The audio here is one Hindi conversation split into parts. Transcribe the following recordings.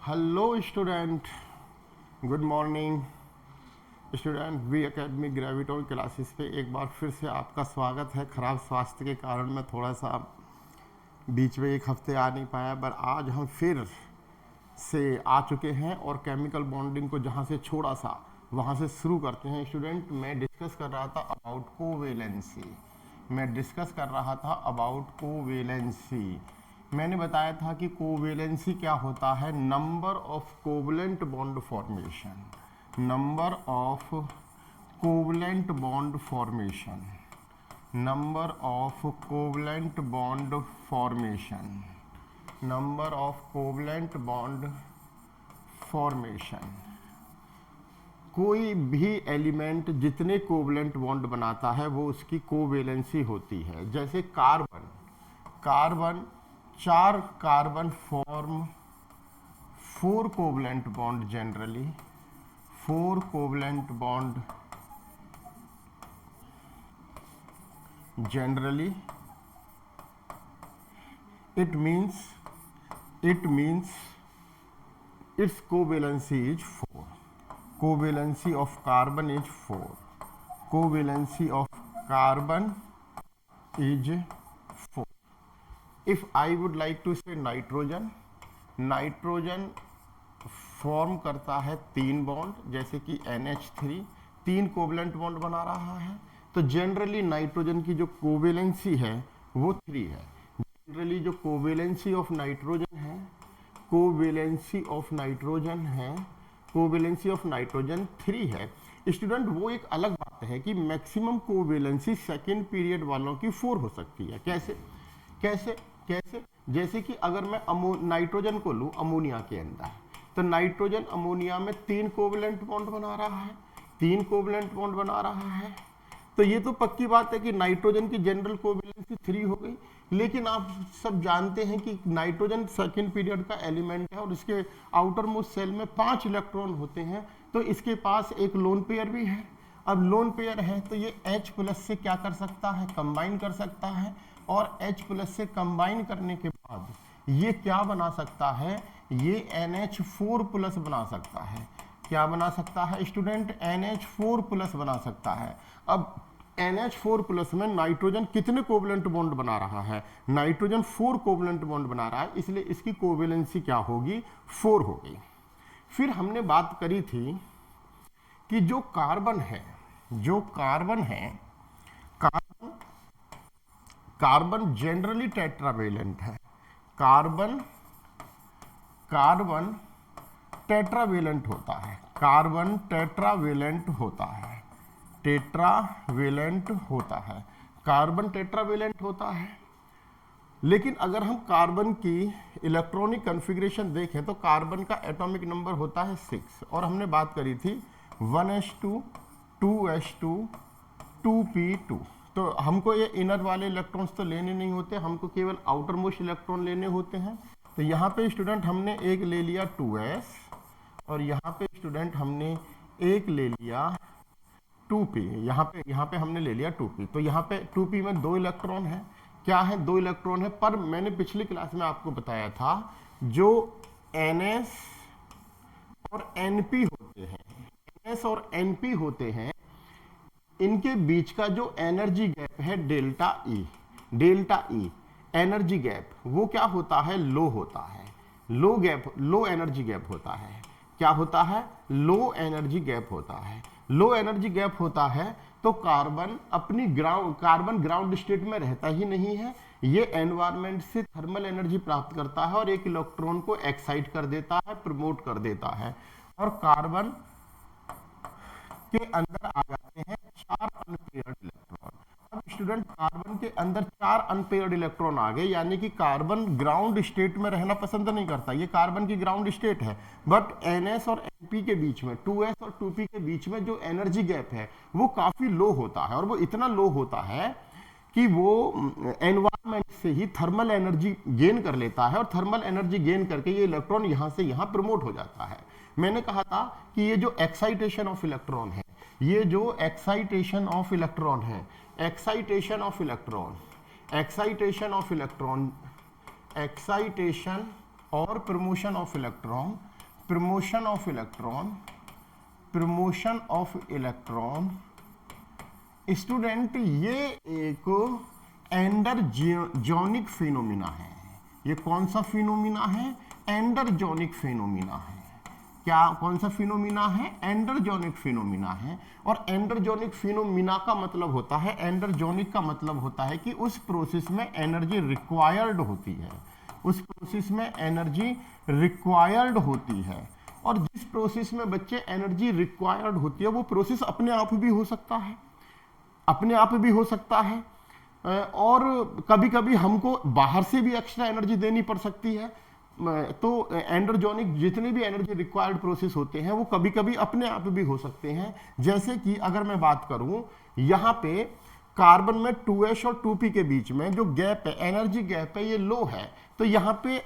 Hello student, good morning student. V academy Graviton classes पे एक बार फिर से आपका स्वागत है। ख़राब स्वास्थ्य के कारण मैं थोड़ा सा बीच में एक हफ्ते आ नहीं पाया, पर आज हम फिर से आ चुके हैं और केमिकल बॉन्डिंग को जहाँ से छोड़ा सा वहाँ से शुरू करते हैं। स्टूडेंट, मैं डिस्कस कर रहा था अबाउट कोवेलेंसी। मैंने बताया था कि कोवेलेंसी क्या होता है। Number of covalent bond formation, number of covalent bond formation, number of covalent bond formation, number of covalent bond formation. कोई भी एलिमेंट जितने कोवलेंट बॉन्ड बनाता है वो उसकी कोवेलेंसी होती है। जैसे carbon, 4 carbon form 4 covalent bond generally, 4 covalent bond generally. It means its covalency is 4. Covalency of carbon is 4. Covalency of carbon is 4. If I would like to say nitrogen form करता है 3 बॉन्ड, जैसे कि NH3 3 कोवलेंट बॉन्ड बना रहा है, तो जनरली नाइट्रोजन की जो कोवेलेंसी है वो 3 है। जनरली जो कोवेलेंसी ऑफ नाइट्रोजन है, कोवेलेंसी ऑफ नाइट्रोजन 3 है। स्टूडेंट, वो एक अलग बात है कि मैक्सिमम कोवेलेंसी सेकेंड पीरियड वालों की 4 हो सकती है। कैसे कैसे कैसे? जैसे कि अगर मैं नाइट्रोजन को लूँ अमोनिया के अंदर, तो नाइट्रोजन अमोनिया में 3 कोवलेंट बॉन्ड बना रहा है, 3 कोवलेंट बॉन्ड बना रहा है। तो ये तो पक्की बात है कि नाइट्रोजन की जनरल कोवेलेंसी 3 हो गई। लेकिन आप सब जानते हैं कि नाइट्रोजन सेकेंड पीरियड का एलिमेंट है और इसके आउटर मोस्ट सेल में 5 इलेक्ट्रॉन होते हैं, तो इसके पास एक लोन पेयर भी है। अब लोन पेयर है तो ये H+ से क्या कर सकता है, कंबाइन कर सकता है, और H+ से कंबाइन करने के बाद ये क्या बना सकता है, ये NH4+ बना सकता है। क्या बना सकता है स्टूडेंट? NH4+ बना सकता है। अब NH4+ में नाइट्रोजन कितने कोवलेंट बॉन्ड बना रहा है? नाइट्रोजन 4 कोवलेंट बॉन्ड बना रहा है, इसलिए इसकी कोवेलेंसी क्या होगी? 4 होगी। फिर हमने बात करी थी कि जो कार्बन है, कार्बन जनरली टेट्रावेलेंट है। कार्बन टेट्रावेलेंट होता है, कार्बन टेट्रावेलेंट होता है, कार्बन टेट्रावेलेंट होता है। लेकिन अगर हम कार्बन की इलेक्ट्रॉनिक कॉन्फ़िगरेशन देखें तो कार्बन का एटॉमिक नंबर होता है 6, और हमने बात करी थी 1s2 2s2 2p2। तो हमको ये इनर वाले इलेक्ट्रॉन्स तो लेने नहीं होते, हमको केवल आउटर मोस्ट इलेक्ट्रॉन लेने होते हैं। तो यहाँ पे स्टूडेंट हमने एक ले लिया 2s, और यहाँ पे स्टूडेंट हमने एक ले लिया 2p। यहाँ पे हमने ले लिया 2p। तो यहाँ पे 2p में 2 इलेक्ट्रॉन है। क्या है? 2 इलेक्ट्रॉन है। पर मैंने पिछली क्लास में आपको बताया था जो ns और np होते हैं, इनके बीच का जो एनर्जी गैप है डेल्टा ई एनर्जी गैप, वो क्या होता है? लो होता है। लो एनर्जी गैप होता है। क्या होता है? लो एनर्जी गैप होता है। लो एनर्जी गैप होता है तो कार्बन ग्राउंड स्टेट में रहता ही नहीं है, ये एनवायरनमेंट से थर्मल एनर्जी प्राप्त करता है और एक इलेक्ट्रॉन को एक्साइट कर देता है, प्रमोट कर देता है, और कार्बन के अंदर आ जाते हैं 4 अनपेयर्ड इलेक्ट्रॉन। अब स्टूडेंट, कार्बन के अंदर 4 अनपेयर्ड इलेक्ट्रॉन आ गए, यानी कि कार्बन ग्राउंड स्टेट में रहना पसंद नहीं करता। ये कार्बन की ग्राउंड स्टेट है, बट NS और NP के बीच में, 2s और 2p के बीच में जो एनर्जी गैप है वो काफी लो होता है, और वो इतना लो होता है कि वो एनवायरनमेंट से ही थर्मल एनर्जी गेन कर लेता है, और थर्मल एनर्जी गेन करके ये इलेक्ट्रॉन यहां से यहां प्रमोट हो जाता है। मैंने कहा था कि ये जो एक्साइटेशन ऑफ इलेक्ट्रॉन है, एक्साइटेशन और promotion of electron promotion of electron, promotion of electron student, ये एक एंडरजोनिक फिनोमिना है। ये कौन सा फिनोमिना है? एंडरजोनिक फिनोमिना है। क्या कौन सा फिनोमिना है? एंडरजोनिक फिनोमिना है। और एंडरजोनिक फिनोमिना का मतलब होता है, एंडरजोनिक का मतलब होता है कि उस प्रोसेस में एनर्जी रिक्वायर्ड होती है, उस प्रोसेस में एनर्जी रिक्वायर्ड होती है। और जिस प्रोसेस में बच्चे एनर्जी रिक्वायर्ड होती है वो प्रोसेस अपने आप भी हो सकता है, अपने आप भी हो सकता है, और कभी कभी हमको बाहर से भी एक्स्ट्रा एनर्जी देनी पड़ सकती है। तो एंडरजोनिक जितने भी एनर्जी रिक्वायर्ड प्रोसेस होते हैं वो कभी कभी अपने आप भी हो सकते हैं। जैसे कि अगर मैं बात करूं, यहाँ पे कार्बन में 2s और 2p के बीच में जो गैप है, एनर्जी गैप है, ये लो है। तो यहाँ पे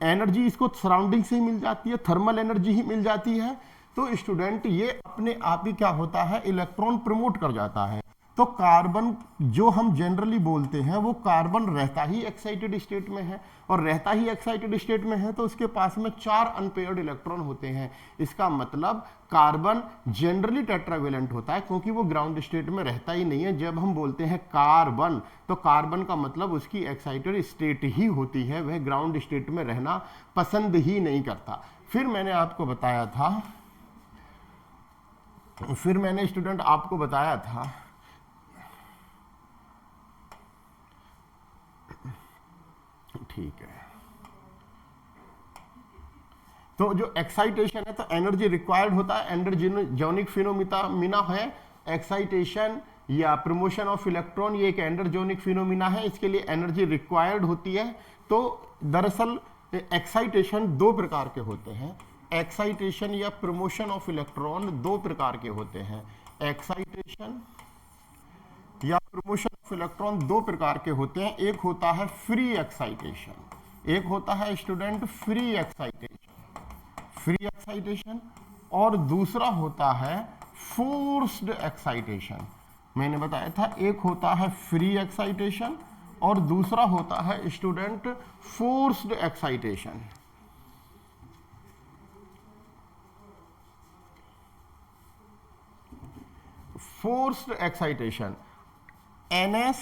एनर्जी इसको सराउंडिंग से ही मिल जाती है, थर्मल एनर्जी ही मिल जाती है। तो स्टूडेंट ये अपने आप ही क्या होता है, इलेक्ट्रॉन प्रमोट कर जाता है। तो कार्बन जो हम जनरली बोलते हैं वो कार्बन रहता ही एक्साइटेड स्टेट में है, और रहता ही एक्साइटेड स्टेट में है तो उसके पास में 4 अनपेयर्ड इलेक्ट्रॉन होते हैं। इसका मतलब कार्बन जनरली टेट्रावेलेंट होता है, क्योंकि वो ग्राउंड स्टेट में रहता ही नहीं है। जब हम बोलते हैं कार्बन, तो कार्बन का मतलब उसकी एक्साइटेड स्टेट ही होती है, वह ग्राउंड स्टेट में रहना पसंद ही नहीं करता। फिर मैंने आपको बताया था, फिर मैंने स्टूडेंट आपको बताया था ठीक है। तो जो एक्साइटेशन है, तो एनर्जी रिक्वायर्ड होता है, एंडरजोनिक फिनोमिना है एक्साइटेशन या प्रमोशन ऑफ इलेक्ट्रॉन, ये एक एंडरजोनिक फिनोमिना है, इसके लिए एनर्जी रिक्वायर्ड होती है। तो दरअसल एक्साइटेशन 2 प्रकार के होते हैं, एक्साइटेशन या प्रमोशन ऑफ इलेक्ट्रॉन 2 प्रकार के होते हैं। एक्साइटेशन या प्रमोशन ऑफ इलेक्ट्रॉन 2 प्रकार के होते हैं। एक होता है फ्री एक्साइटेशन, एक होता है student free excitation, free excitation, और दूसरा होता है फोर्स्ड एक्साइटेशन। मैंने बताया था एक होता है फ्री एक्साइटेशन और दूसरा होता है student forced excitation. Forced excitation, NS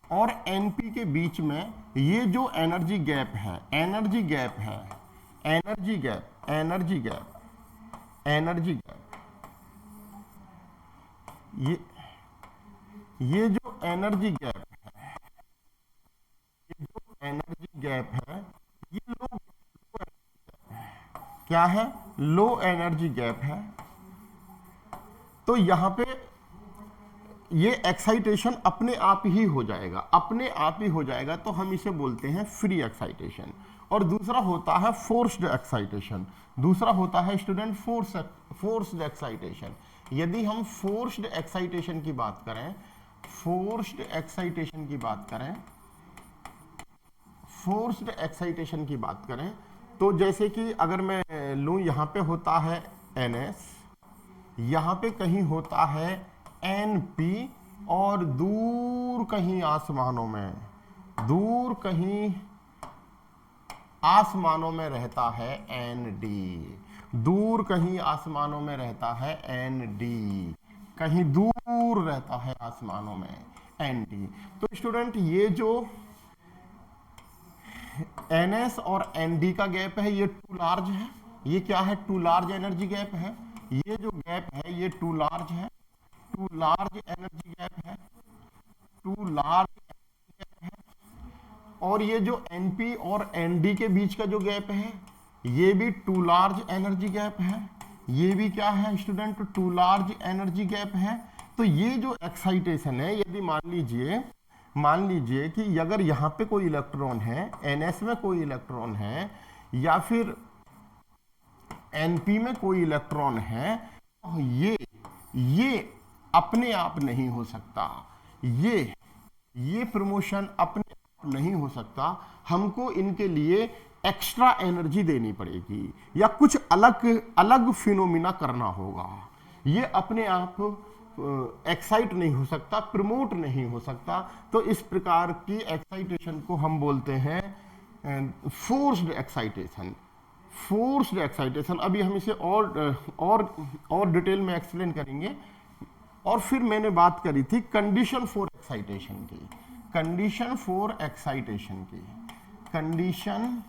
और NP के बीच में ये जो एनर्जी गैप है, एनर्जी गैप है, energy gap, energy gap, energy gap, ये जो एनर्जी गैप है, ये जो एनर्जी गैप है, ये लो क्या है, लो एनर्जी गैप है। तो यहां पे ये एक्साइटेशन अपने आप ही हो जाएगा, अपने आप ही हो जाएगा, तो हम इसे बोलते हैं फ्री एक्साइटेशन। और दूसरा होता है फोर्स्ड एक्साइटेशन, दूसरा होता है स्टूडेंट फोर्स्ड एक्साइटेशन। यदि हम फोर्स्ड एक्साइटेशन की बात करें, फोर्स्ड एक्साइटेशन की बात करें, फोर्स्ड एक्साइटेशन की बात करें, तो जैसे कि अगर मैं लूं, यहां पे होता है NS, यहां पे कहीं होता है NP, और दूर कहीं आसमानों में, दूर कहीं आसमानों में रहता है ND, दूर कहीं आसमानों में रहता है ND, कहीं दूर रहता है आसमानों में ND। तो स्टूडेंट ये जो NS और ND का गैप है ये टू लार्ज है, ये क्या है, टू लार्ज एनर्जी गैप है। ये जो गैप है ये टू लार्ज है, टू लार्ज एनर्जी गैप है, टू लार्ज एनर्जी गैप है। और ये जो NP और ND के बीच का जो गैप है ये भी टू लार्ज एनर्जी गैप है, ये भी क्या है student, too large energy gap है। तो ये जो एक्साइटेशन है, यदि मान लीजिए कि अगर यहाँ पे कोई इलेक्ट्रॉन है, NS में कोई इलेक्ट्रॉन है या फिर NP में कोई इलेक्ट्रॉन है, तो ये अपने आप नहीं हो सकता, ये प्रमोशन अपने आप नहीं हो सकता। हमको इनके लिए एक्स्ट्रा एनर्जी देनी पड़ेगी या कुछ अलग फिनोमिना करना होगा। ये अपने आप एक्साइट नहीं हो सकता, प्रमोट नहीं हो सकता। तो इस प्रकार की एक्साइटेशन को हम बोलते हैं फोर्स्ड एक्साइटेशन, फोर्स्ड एक्साइटेशन, अभी हम इसे और डिटेल में एक्सप्लेन करेंगे। और फिर मैंने बात करी थी कंडीशन फॉर एक्साइटेशन की, कंडीशन फॉर एक्साइटेशन की, कंडीशन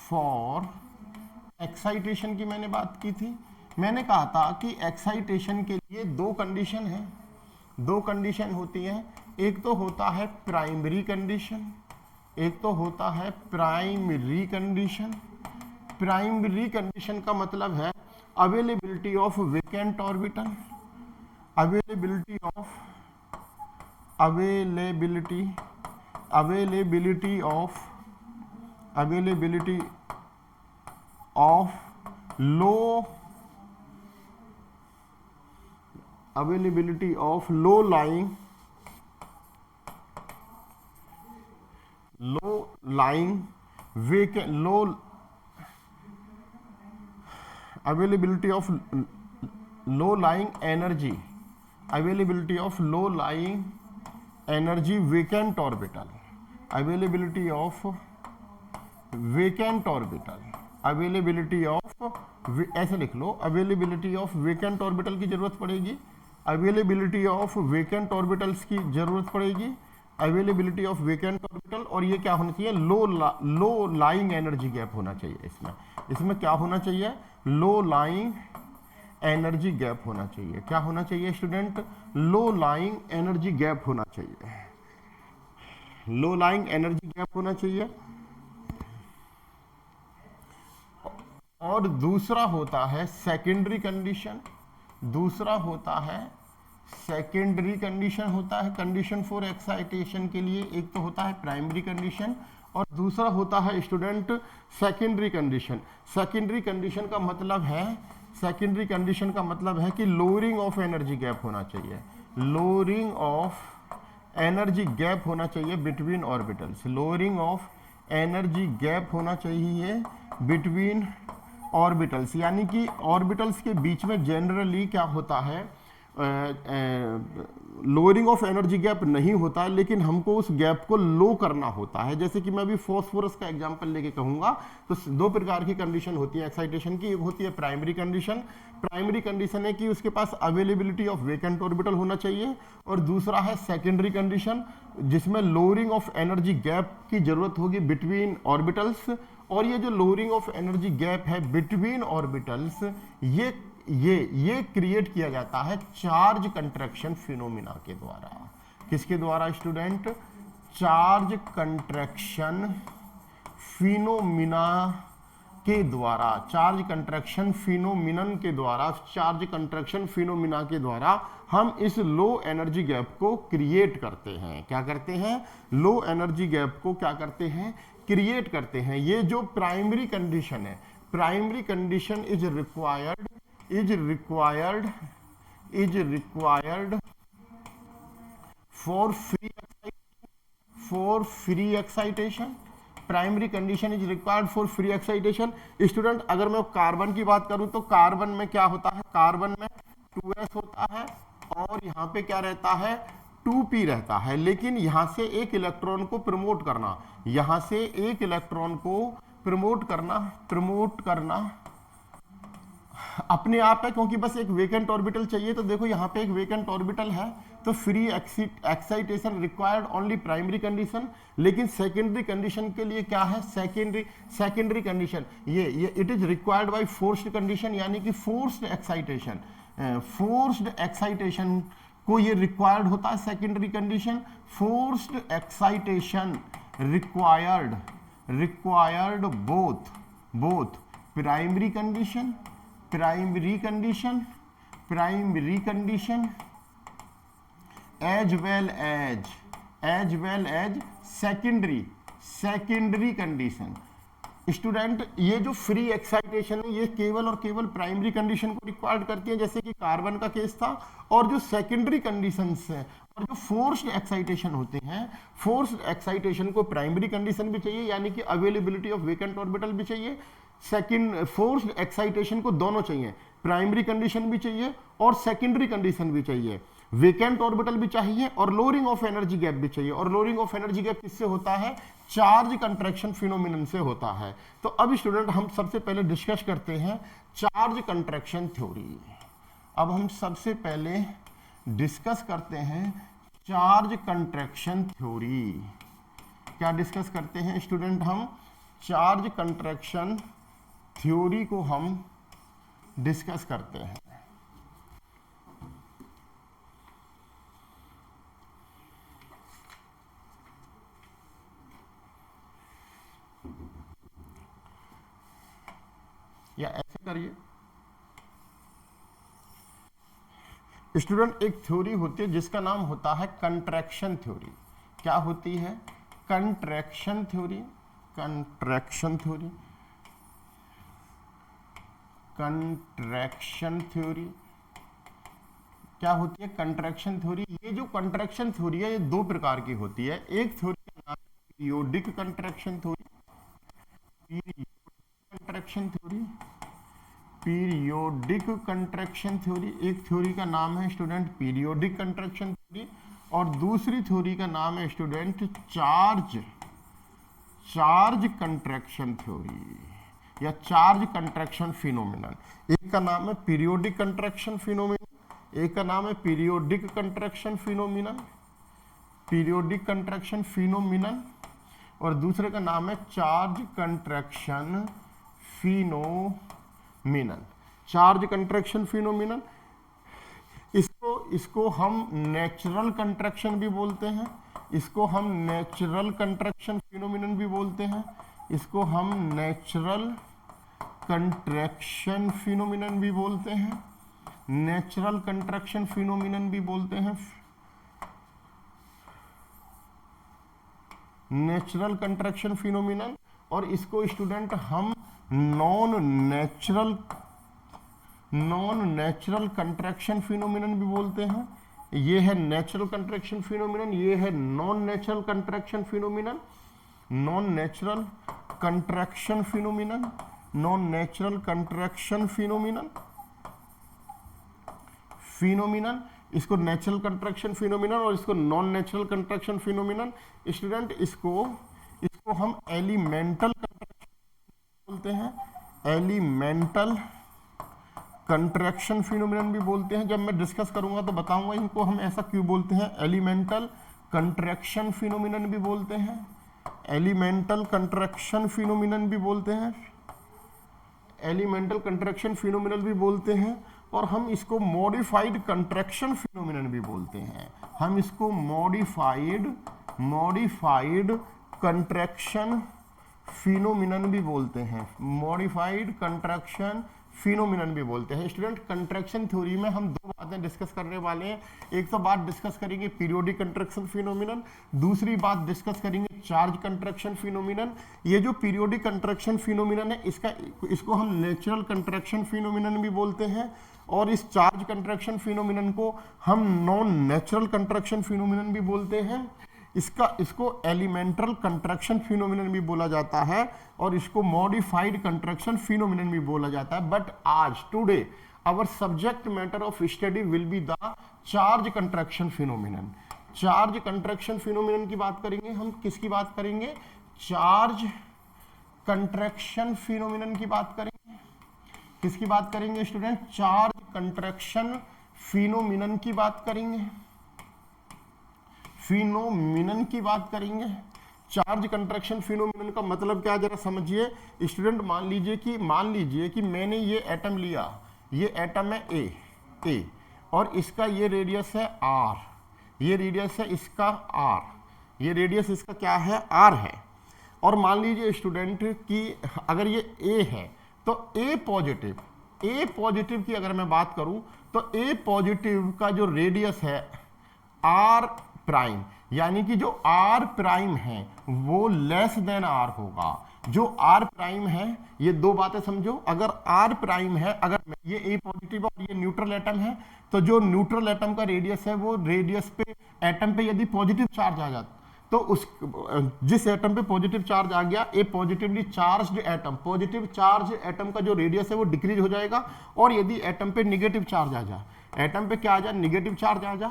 फॉर एक्साइटेशन की मैंने बात की थी। मैंने कहा था कि एक्साइटेशन के लिए दो कंडीशन है, दो कंडीशन होती हैं। एक तो होता है प्राइमरी कंडीशन, एक तो होता है प्राइमरी कंडीशन। प्राइमरी कंडीशन का मतलब है availability of vacant orbital, availability of availability of low availability of low lying vacant availability of low lying energy, availability of low lying energy vacant orbital, availability of vacant orbital, availability of ऐसे लिख लो, availability of vacant orbital की जरूरत पड़ेगी, availability of vacant orbitals की जरूरत पड़ेगी, availability of vacant orbital, और ये क्या होना चाहिए, लो लाइंग एनर्जी गैप होना चाहिए। इसमें क्या होना चाहिए, लो लाइंग एनर्जी गैप होना चाहिए। क्या होना चाहिए student, low lying energy gap होना चाहिए, लो लाइंग एनर्जी गैप होना चाहिए। और दूसरा होता है सेकेंडरी कंडीशन, दूसरा होता है सेकेंडरी कंडीशन, होता है कंडीशन फॉर एक्साइटेशन के लिए। एक तो होता है प्राइमरी कंडीशन और दूसरा होता है student secondary condition. Secondary condition का मतलब है, सेकेंडरी कंडीशन का मतलब है कि लोअरिंग ऑफ एनर्जी गैप होना चाहिए, लोअरिंग ऑफ एनर्जी गैप होना चाहिए between orbitals, lowering of energy gap होना चाहिए बिटवीन ऑर्बिटल्स। यानी कि ऑर्बिटल्स के बीच में जनरली क्या होता है, लोअरिंग ऑफ एनर्जी गैप नहीं होता है, लेकिन हमको उस गैप को लो करना होता है। जैसे कि मैं अभी फॉस्फोरस का एग्जांपल लेके कहूंगा, तो दो प्रकार की कंडीशन होती है एक्साइटेशन की। एक होती है प्राइमरी कंडीशन, प्राइमरी कंडीशन है कि उसके पास अवेलेबिलिटी ऑफ वेकेंट ऑर्बिटल होना चाहिए, और दूसरा है सेकेंडरी कंडीशन जिसमें लोअरिंग ऑफ एनर्जी गैप की जरूरत होगी बिटवीन ऑर्बिटल्स। और ये जो लोअरिंग ऑफ एनर्जी गैप है बिटवीन ऑर्बिटल्स, ये क्रिएट किया जाता है चार्ज कंट्रैक्शन फिनोमिना के द्वारा। किसके द्वारा स्टूडेंट, चार्ज कंट्रैक्शन फिनोमिना के द्वारा, चार्ज कंट्रैक्शन फिनोमिनन के द्वारा, चार्ज कंट्रैक्शन फिनोमिना के द्वारा हम इस लो एनर्जी गैप को क्रिएट करते हैं। क्या करते हैं, लो एनर्जी गैप को क्या करते हैं, क्रिएट करते हैं। ये जो प्राइमरी कंडीशन है, primary condition is required for free excitation, primary condition is required for free excitation. Student अगर मैं कार्बन की बात करूं तो कार्बन में क्या होता है, कार्बन में 2s होता है और यहाँ पे क्या रहता है, 2p रहता है। लेकिन यहाँ से एक इलेक्ट्रॉन को प्रमोट करना, यहाँ से एक इलेक्ट्रॉन को प्रमोट करना अपने आप है, क्योंकि बस एक वेकेंट ऑर्बिटल चाहिए। तो देखो यहाँ पे एक वेकेंट ऑर्बिटल है, तो free excitation required only primary condition. लेकिन सेकेंडरी कंडीशन के लिए क्या है, सेकेंडरी कंडीशन ये it is required by forced condition, यानी कि फोर्स्ड एक्साइटेशन को ये रिक्वायर्ड होता है secondary condition. Forced excitation required both primary condition as well as secondary condition. Student ये जो फ्री एक्साइटेशन है ये केवल और केवल प्राइमरी कंडीशन को रिक्वायर्ड करती है, जैसे कि कार्बन का केस था। और जो सेकेंडरी कंडीशंस है और जो फोर्स्ड एक्साइटेशन होते हैं, फोर्स्ड एक्साइटेशन को प्राइमरी कंडीशन भी चाहिए, यानी कि अवेलेबिलिटी ऑफ वेकेंट ऑर्बिटल भी चाहिए। सेकेंड फोर्स्ड एक्साइटेशन को दोनों चाहिए, प्राइमरी कंडीशन भी चाहिए और सेकेंडरी कंडीशन भी चाहिए, वेकेंट ऑर्बिटल भी चाहिए और लोअरिंग ऑफ एनर्जी गैप भी चाहिए। और लोअरिंग ऑफ एनर्जी गैप किससे होता है, चार्ज कंट्रैक्शन फिनोमिनन से होता है। तो अब स्टूडेंट हम सबसे पहले डिस्कस करते हैं चार्ज कंट्रैक्शन थ्योरी। अब हम सबसे पहले डिस्कस करते हैं चार्ज कंट्रैक्शन थ्योरी। क्या डिस्कस करते हैं स्टूडेंट? हम चार्ज कंट्रैक्शन थ्योरी को हम डिस्कस करते हैं। या ऐसे करिए स्टूडेंट, एक थ्योरी होती है जिसका नाम होता है कंट्रैक्शन थ्योरी। क्या होती है? Contraction theory. Contraction theory, contraction theory क्या होती है? Contraction theory. ये जो कंट्रैक्शन थ्योरी है ये दो प्रकार की होती है। एक थ्योरी का नाम है periodic contraction theory, contraction theory, periodic contraction theory. एक थ्योरी का नाम है स्टूडेंट पीरियोडिक कंट्रैक्शन थ्योरी और दूसरी थ्योरी का नाम है स्टूडेंट चार्ज कंट्रैक्शन थ्योरी या चार्ज कंट्रैक्शन फिनोमिनन। एक का नाम है पीरियोडिक कंट्रैक्शन फिनोमिनन, एक का नाम है periodic contraction phenomenon, periodic contraction phenomenon, और दूसरे का नाम है charge contraction phenomenon. Charge contraction phenomenon, इसको हम नेचुरल कंट्रैक्शन भी बोलते हैं, इसको हम नेचुरल कंट्रैक्शन फिनोमिनन भी बोलते हैं, इसको हम नेचुरल कंट्रैक्शन फिनोमिनन भी बोलते हैं, नेचुरल कंट्रैक्शन फिनोमिनन भी बोलते हैं, नेचुरल कंट्रैक्शन फिनोमिनन। और इसको स्टूडेंट हम नॉन नेचुरल कंट्रैक्शन फिनोमिनन भी बोलते हैं। ये है नेचुरल कंट्रैक्शन फिनोमिनन, ये है non natural contraction phenomenon. Non natural contraction phenomenon, non natural contraction phenomenon, इसको नेचुरल कंट्रैक्शन फिनोमिनन और इसको non natural contraction phenomenon. Student इसको हम एलिमेंटल बोलते हैं, एलिमेंटल कंट्रैक्शन फिनोमिनन भी बोलते हैं। जब मैं डिस्कस करूंगा तो बताऊंगा इनको हम ऐसा क्यों बोलते हैं। एलिमेंटल कंट्रैक्शन फिनोमिनन भी बोलते हैं, एलिमेंटल कंट्रैक्शन फिनोमिनन भी बोलते हैं, एलिमेंटल कंट्रैक्शन फिनोमिनन भी बोलते हैं। और हम इसको मॉडिफाइड कंट्रैक्शन फिनोमिनन भी बोलते हैं। हम इसको मॉडिफाइड कंट्रैक्शन फिनोमिनन भी बोलते हैं, मॉडिफाइड कंट्रैक्शन फिनोमिनन भी बोलते हैं। स्टूडेंट कंट्रैक्शन थ्योरी में हम दो बातें डिस्कस करने वाले हैं। एक तो बात डिस्कस करेंगे पीरियोडिक कंट्रैक्शन फिनोमिनन, दूसरी बात डिस्कस करेंगे चार्ज कंट्रैक्शन फिनोमिनन। ये जो पीरियोडिक कंट्रैक्शन फिनोमिनन है इसको हम नेचुरल कंट्रैक्शन फिनोमिनन भी बोलते हैं और इस चार्ज कंट्रैक्शन फिनोमिनन को हम नॉन नेचुरल कंट्रैक्शन फिनोमिनन भी बोलते हैं। इसको एलिमेंटल कंट्रैक्शन फिनोमिनन भी बोला जाता है और इसको मॉडिफाइड कंट्रैक्शन फिनोमिनन भी बोला जाता है। बट आज today our subject matter of study will be the charge contraction phenomenon. Charge contraction phenomenon की बात करेंगे हम। किसकी बात करेंगे? चार्ज कंट्रैक्शन फिनोमिनन की बात करेंगे। किसकी बात करेंगे स्टूडेंट? चार्ज कंट्रैक्शन फिनोमिनन की बात करेंगे, फिनोमिनन की बात करेंगे। चार्ज कंट्रैक्शन फिनोमिनन का मतलब क्या, जरा समझिए स्टूडेंट। मान लीजिए कि मैंने ये एटम लिया, ये एटम है ए और इसका ये रेडियस है r, ये रेडियस है इसका r, ये रेडियस इसका क्या है? r है। और मान लीजिए स्टूडेंट कि अगर ये a है तो A पॉजिटिव की अगर मैं बात करूं तो A पॉजिटिव का जो रेडियस है r प्राइम, यानी कि जो r प्राइम है वो लेस देन r होगा। जो r प्राइम है, ये दो बातें समझो, अगर r प्राइम है, अगर ये A पॉजिटिव और ये न्यूट्रल एटम है तो जो न्यूट्रल एटम का रेडियस है वो रेडियस पे एटम पे यदि पॉजिटिव चार्ज आ जाता तो उस जिस एटम पे पॉजिटिव चार्ज आ गया, a positively charged atom, positive charge atom का जो रेडियस है वो डिक्रीज हो जाएगा। और यदि एटम पे निगेटिव चार्ज आ जाए, एटम पे क्या आ जाए? निगेटिव चार्ज आ जाए,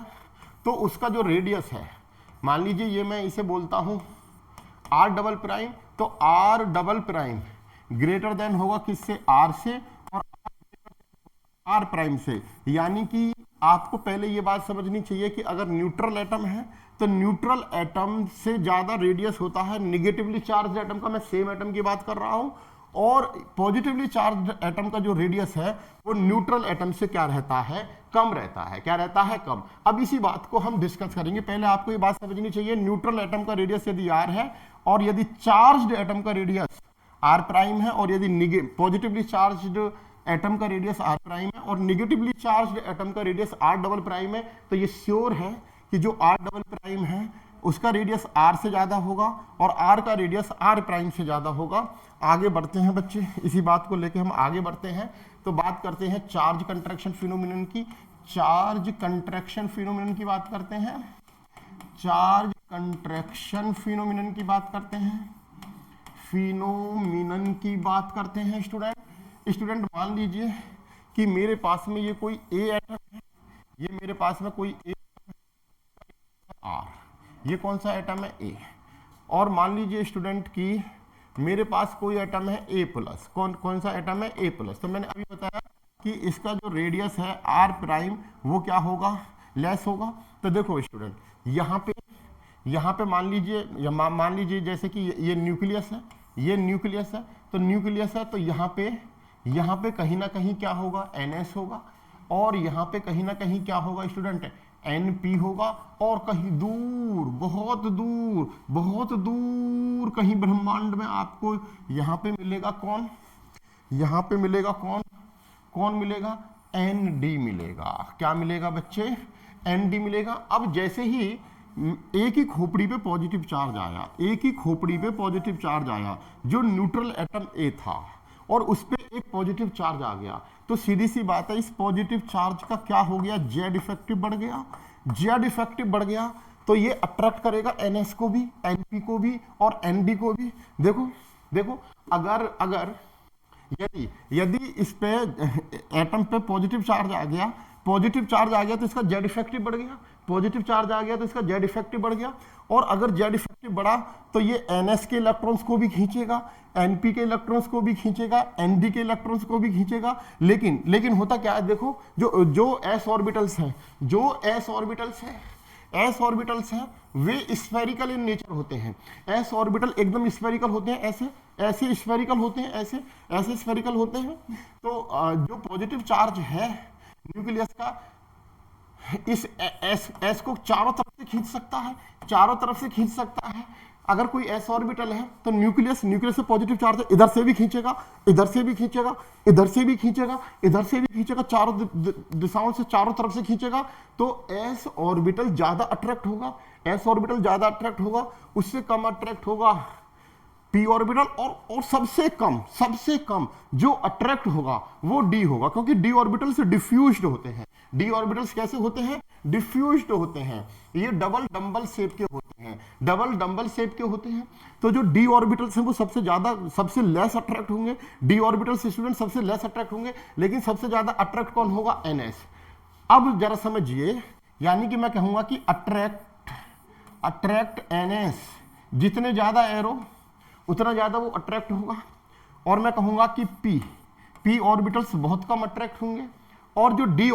तो उसका जो रेडियस है, मान लीजिए ये मैं इसे बोलता हूं आर डबल प्राइम, तो R double prime greater than होगा किससे, आर से, और आर प्राइम से। यानी कि आपको पहले ये बात समझनी चाहिए कि अगर न्यूट्रल एटम है तो न्यूट्रल एटम से ज्यादा रेडियस होता है निगेटिवली चार्ज एटम का, मैं सेम एटम की बात कर रहा हूं, और पॉजिटिवली चार्ज एटम का जो रेडियस है वो न्यूट्रल एटम से क्या रहता है, कम रहता है। क्या रहता है, कम। अब इसी बात को हम डिस्कस करेंगे। पहले आपको ये बात समझनी चाहिए, न्यूट्रल एटम का रेडियस यदि आर है और यदि चार्ज्ड एटम का रेडियस आर प्राइम है, और यदि पॉजिटिवली चार्ज्ड एटम का रेडियस आर प्राइम है और निगेटिवली चार्ज्ड एटम का रेडियस आर डबल प्राइम है, तो ये श्योर है कि जो आर डबल प्राइम है उसका रेडियस आर से ज्यादा होगा और आर का रेडियस आर प्राइम से ज्यादा होगा। आगे बढ़ते हैं बच्चे, इसी बात को लेकर हम आगे बढ़ते हैं। तो बात करते हैं चार्ज कंट्रैक्शन फिनोमिनन की। चार्ज कंट्रैक्शन फिनोमिनन की बात करते हैं, चार्ज कंट्रैक्शन फिनोमिनन की बात करते हैं, फिनोमिनन की बात करते हैं। स्टूडेंट मान लीजिए कि मेरे पास में ये कोई ए एटम है, ये मेरे पास में कोई ए आर, ये कौन सा एटम है, ए। और मान लीजिए स्टूडेंट कि मेरे पास कोई एटम है ए प्लस, कौन सा एटम है, ए प्लस। तो मैंने अभी बताया कि इसका जो रेडियस है आर प्राइम वो क्या होगा, लेस होगा। तो देखो स्टूडेंट, यहाँ पे मान लीजिए जैसे कि ये न्यूक्लियस है, ये न्यूक्लियस है, तो न्यूक्लियस है, तो यहाँ पे कहीं ना कहीं क्या होगा, NS होगा, और यहाँ पे कहीं ना कहीं क्या होगा स्टूडेंट, NP होगा, और कहीं दूर, बहुत दूर कहीं ब्रह्मांड में आपको यहाँ पे मिलेगा कौन, यहाँ पे मिलेगा कौन मिलेगा, ND मिलेगा। क्या मिलेगा बच्चे, ND मिलेगा। अब जैसे ही एक ही खोपड़ी पे पॉजिटिव चार्ज आया, एक ही खोपड़ी पे पॉजिटिव चार्ज आया, जो न्यूट्रल एटम ए था, और उस पे एक पॉजिटिव चार्ज आ गया, तो सीधी सी बात है इस पॉजिटिव चार्ज का क्या हो गया, जेड इफेक्टिव बढ़ गया। जेड इफेक्टिव बढ़ गया तो ये अट्रैक्ट करेगा NS को भी, NP को भी और ND को भी। देखो अगर यदि इस पे एटम पे पॉजिटिव चार्ज आ गया, तो इसका जेड इफेक्टिव बढ़ गया, पॉजिटिव चार्ज आ गया तो इसका जेड इफेक्टिव बढ़ गया, और अगर जेड इफेक्टिव बढ़ा तो ये NS के इलेक्ट्रॉन्स को भी खींचेगा, NP के इलेक्ट्रॉन्स को भी खींचेगा, ND के इलेक्ट्रॉन्स को भी खींचेगा। लेकिन होता क्या है, देखो जो s ऑर्बिटल्स हैं वे स्फेरिकल इन नेचर होते हैं। s ऑर्बिटल एकदम स्फेरिकल होते हैं, ऐसे स्फेरिकल होते हैं, ऐसे स्फेरिकल होते हैं। तो जो पॉजिटिव चार्ज है न्यूक्लियस का, इस एस को चारों तरफ से खींच सकता है। अगर कोई s ऑर्बिटल है तो न्यूक्लियस से पॉजिटिव चार्ज इधर से भी खींचेगा, चारों दिशाओं से, चारों तरफ से खींचेगा, तो s ऑर्बिटल ज्यादा अट्रैक्ट होगा, उससे कम अट्रैक्ट होगा p ऑर्बिटल, और सबसे कम जो अट्रैक्ट होगा वो d होगा, क्योंकि d ऑर्बिटल से डिफ्यूज्ड होते हैं। d ऑर्बिटल्स कैसे होते हैं, डिफ्यूज्ड होते हैं। ये डबल डंबल शेप के होते हैं, तो जो d ऑर्बिटल्स हैं वो सबसे लेस अट्रैक्ट होंगे। d ऑर्बिटल्स स्टूडेंट सबसे लेस अट्रैक्ट होंगे, लेकिन सबसे ज्यादा अट्रैक्ट कौन होगा, NS। अब जरा समझिए, यानी कि मैं कहूंगा कि अट्रैक्ट NS, जितने ज्यादा एरो उतना ज्यादा वो अट्रैक्ट होगा। और मैं कहूंगा कि p ऑर्बिटल्स बहुत कम अट्रैक्ट होंगे, और जो d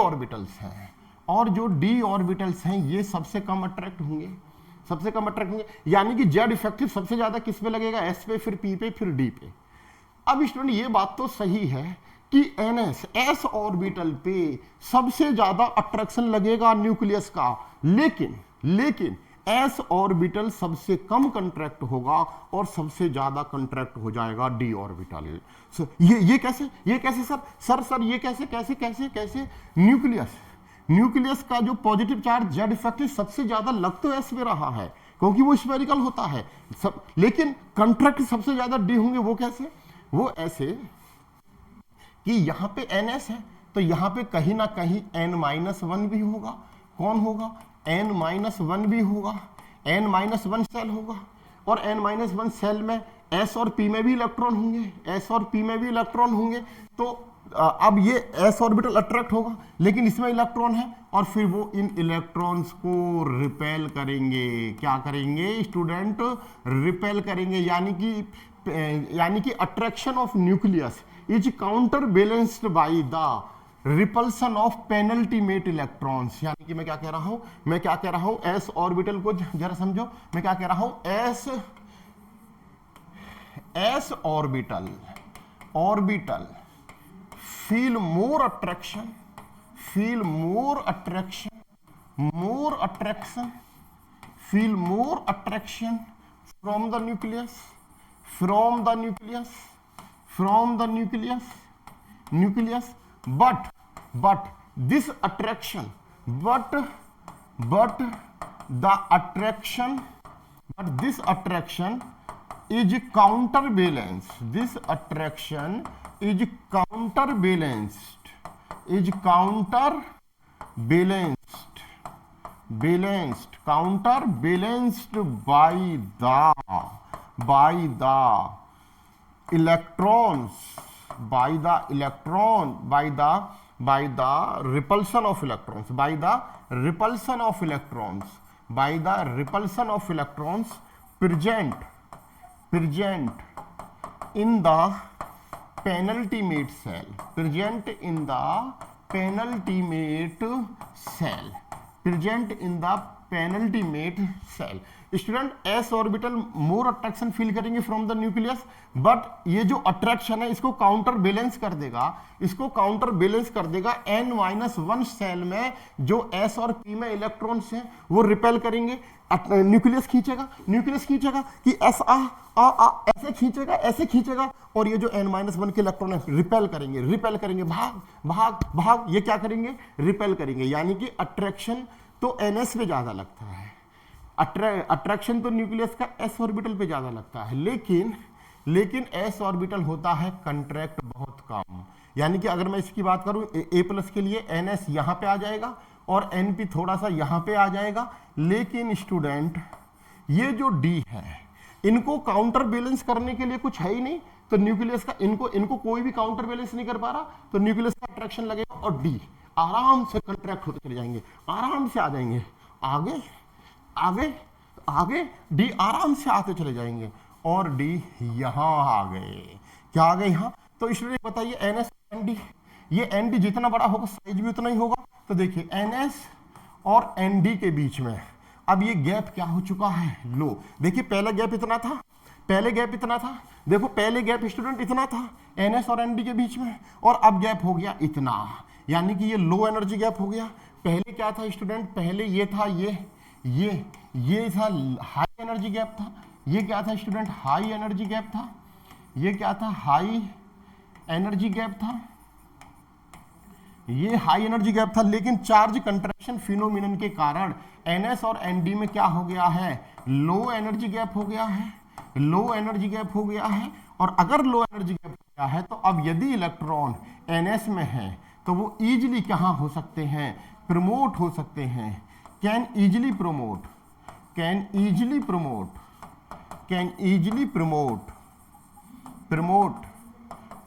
ऑर्बिटल्स हैं ये सबसे कम अट्रैक्ट होंगे। यानी कि जेड इफेक्टिव सबसे ज्यादा किस पे लगेगा, S पे, फिर P पे, फिर D पे। अब स्टूडेंट ये बात तो सही है कि S ऑर्बिटल पे सबसे ज्यादा अट्रैक्शन लगेगा न्यूक्लियस का, लेकिन S ऑर्बिटल सबसे कम कंट्रैक्ट होगा और सबसे ज्यादा कंट्रैक्ट हो जाएगा D ऑर्बिटल। ये कैसे सर ये कैसे न्यूक्लियस का जो पॉजिटिव चार्ज जेड इफेक्टिव सबसे ज्यादा लग तो S में रहा है, क्योंकि वो स्फेरिकल होता है, लेकिन कंट्रैक्ट सबसे ज्यादा D होंगे। वो कैसे, वो ऐसे कि यहाँ पे NS है, तो यहाँ पे कहीं ना कहीं N-1 भी होगा। कौन होगा, N-1 भी होगा, N-1 सेल होगा, और N-1 सेल में S और P में भी इलेक्ट्रॉन होंगे, तो अब ये s ऑर्बिटल अट्रैक्ट होगा, लेकिन इसमें इलेक्ट्रॉन है और फिर वो इन इलेक्ट्रॉन्स को रिपेल करेंगे। क्या करेंगे स्टूडेंट? रिपेल करेंगे। यानी कि attraction of nucleus is counter balanced by the repulsion of penultimate electrons. यानी कि मैं क्या कह रहा हूं? s ऑर्बिटल को जरा समझो। मैं क्या कह रहा हूं? s orbital feel more attraction feel more attraction from the nucleus but this attraction but this attraction is counterbalanced. This attraction is counterbalanced by the electrons, by the repulsion of electrons present in the penultimate cell. Student s orbital more attraction feel करेंगे फ्रॉम द न्यूक्लियस, बट ये जो अट्रैक्शन है इसको काउंटर बैलेंस कर देगा n-1 सेल में जो s और p में इलेक्ट्रॉन्स हैं वो रिपेल करेंगे। न्यूक्लियस खींचेगा कि s ऐसे खींचेगा और ये जो n-1 के इलेक्ट्रॉन है रिपेल करेंगे। भाग ये क्या करेंगे? रिपेल करेंगे। यानी कि अट्रैक्शन तो ns पे ज्यादा लगता है, अट्रैक्शन तो न्यूक्लियस का s ऑर्बिटल पे ज्यादा लगता है, लेकिन s ऑर्बिटल होता है कंट्रैक्ट बहुत कम। यानी कि अगर मैं इसकी बात करूं a+ के लिए ns यहां पे आ जाएगा और np थोड़ा सा यहां पे आ जाएगा, लेकिन स्टूडेंट ये जो d है इनको काउंटर बैलेंस करने के लिए कुछ है ही नहीं, तो न्यूक्लियस का इनको कोई भी काउंटर बैलेंस नहीं कर पा रहा, तो न्यूक्लियस का अट्रैक्शन लगेगा और d आराम से कंट्रैक्ट होते चले जाएंगे, आराम से आ जाएंगे आगे डी आराम से आते चले जाएंगे और डी यहां आ गए। क्या आ गए? यहां। तो स्टूडेंट बताइए एनएस एनडी, ये एनडी जितना बड़ा होगा साइज भी उतना ही होगा। तो देखिए एनएस और एनडी के बीच में अब ये गैप क्या हो चुका है? लो। देखिए पहला गैप इतना था, देखो पहले गैप स्टूडेंट इतना था एनएस और एनडी के बीच में, और अब गैप हो गया इतना, यानी कि ये लो एनर्जी गैप हो गया। पहले क्या था स्टूडेंट? पहले ये था ये था हाई एनर्जी गैप था। ये क्या था स्टूडेंट? हाई एनर्जी गैप था। ये क्या था? हाई एनर्जी गैप था। ये हाई एनर्जी गैप था, लेकिन चार्ज कंट्रैक्शन फिनोमिनन के कारण एनएस और एनडी में क्या हो गया है? लो एनर्जी गैप हो गया है। और अगर लो एनर्जी गैप हो गया है तो अब यदि इलेक्ट्रॉन एनएस में है तो वो इजीली कहां हो सकते हैं? प्रमोट हो सकते हैं। Can easily promote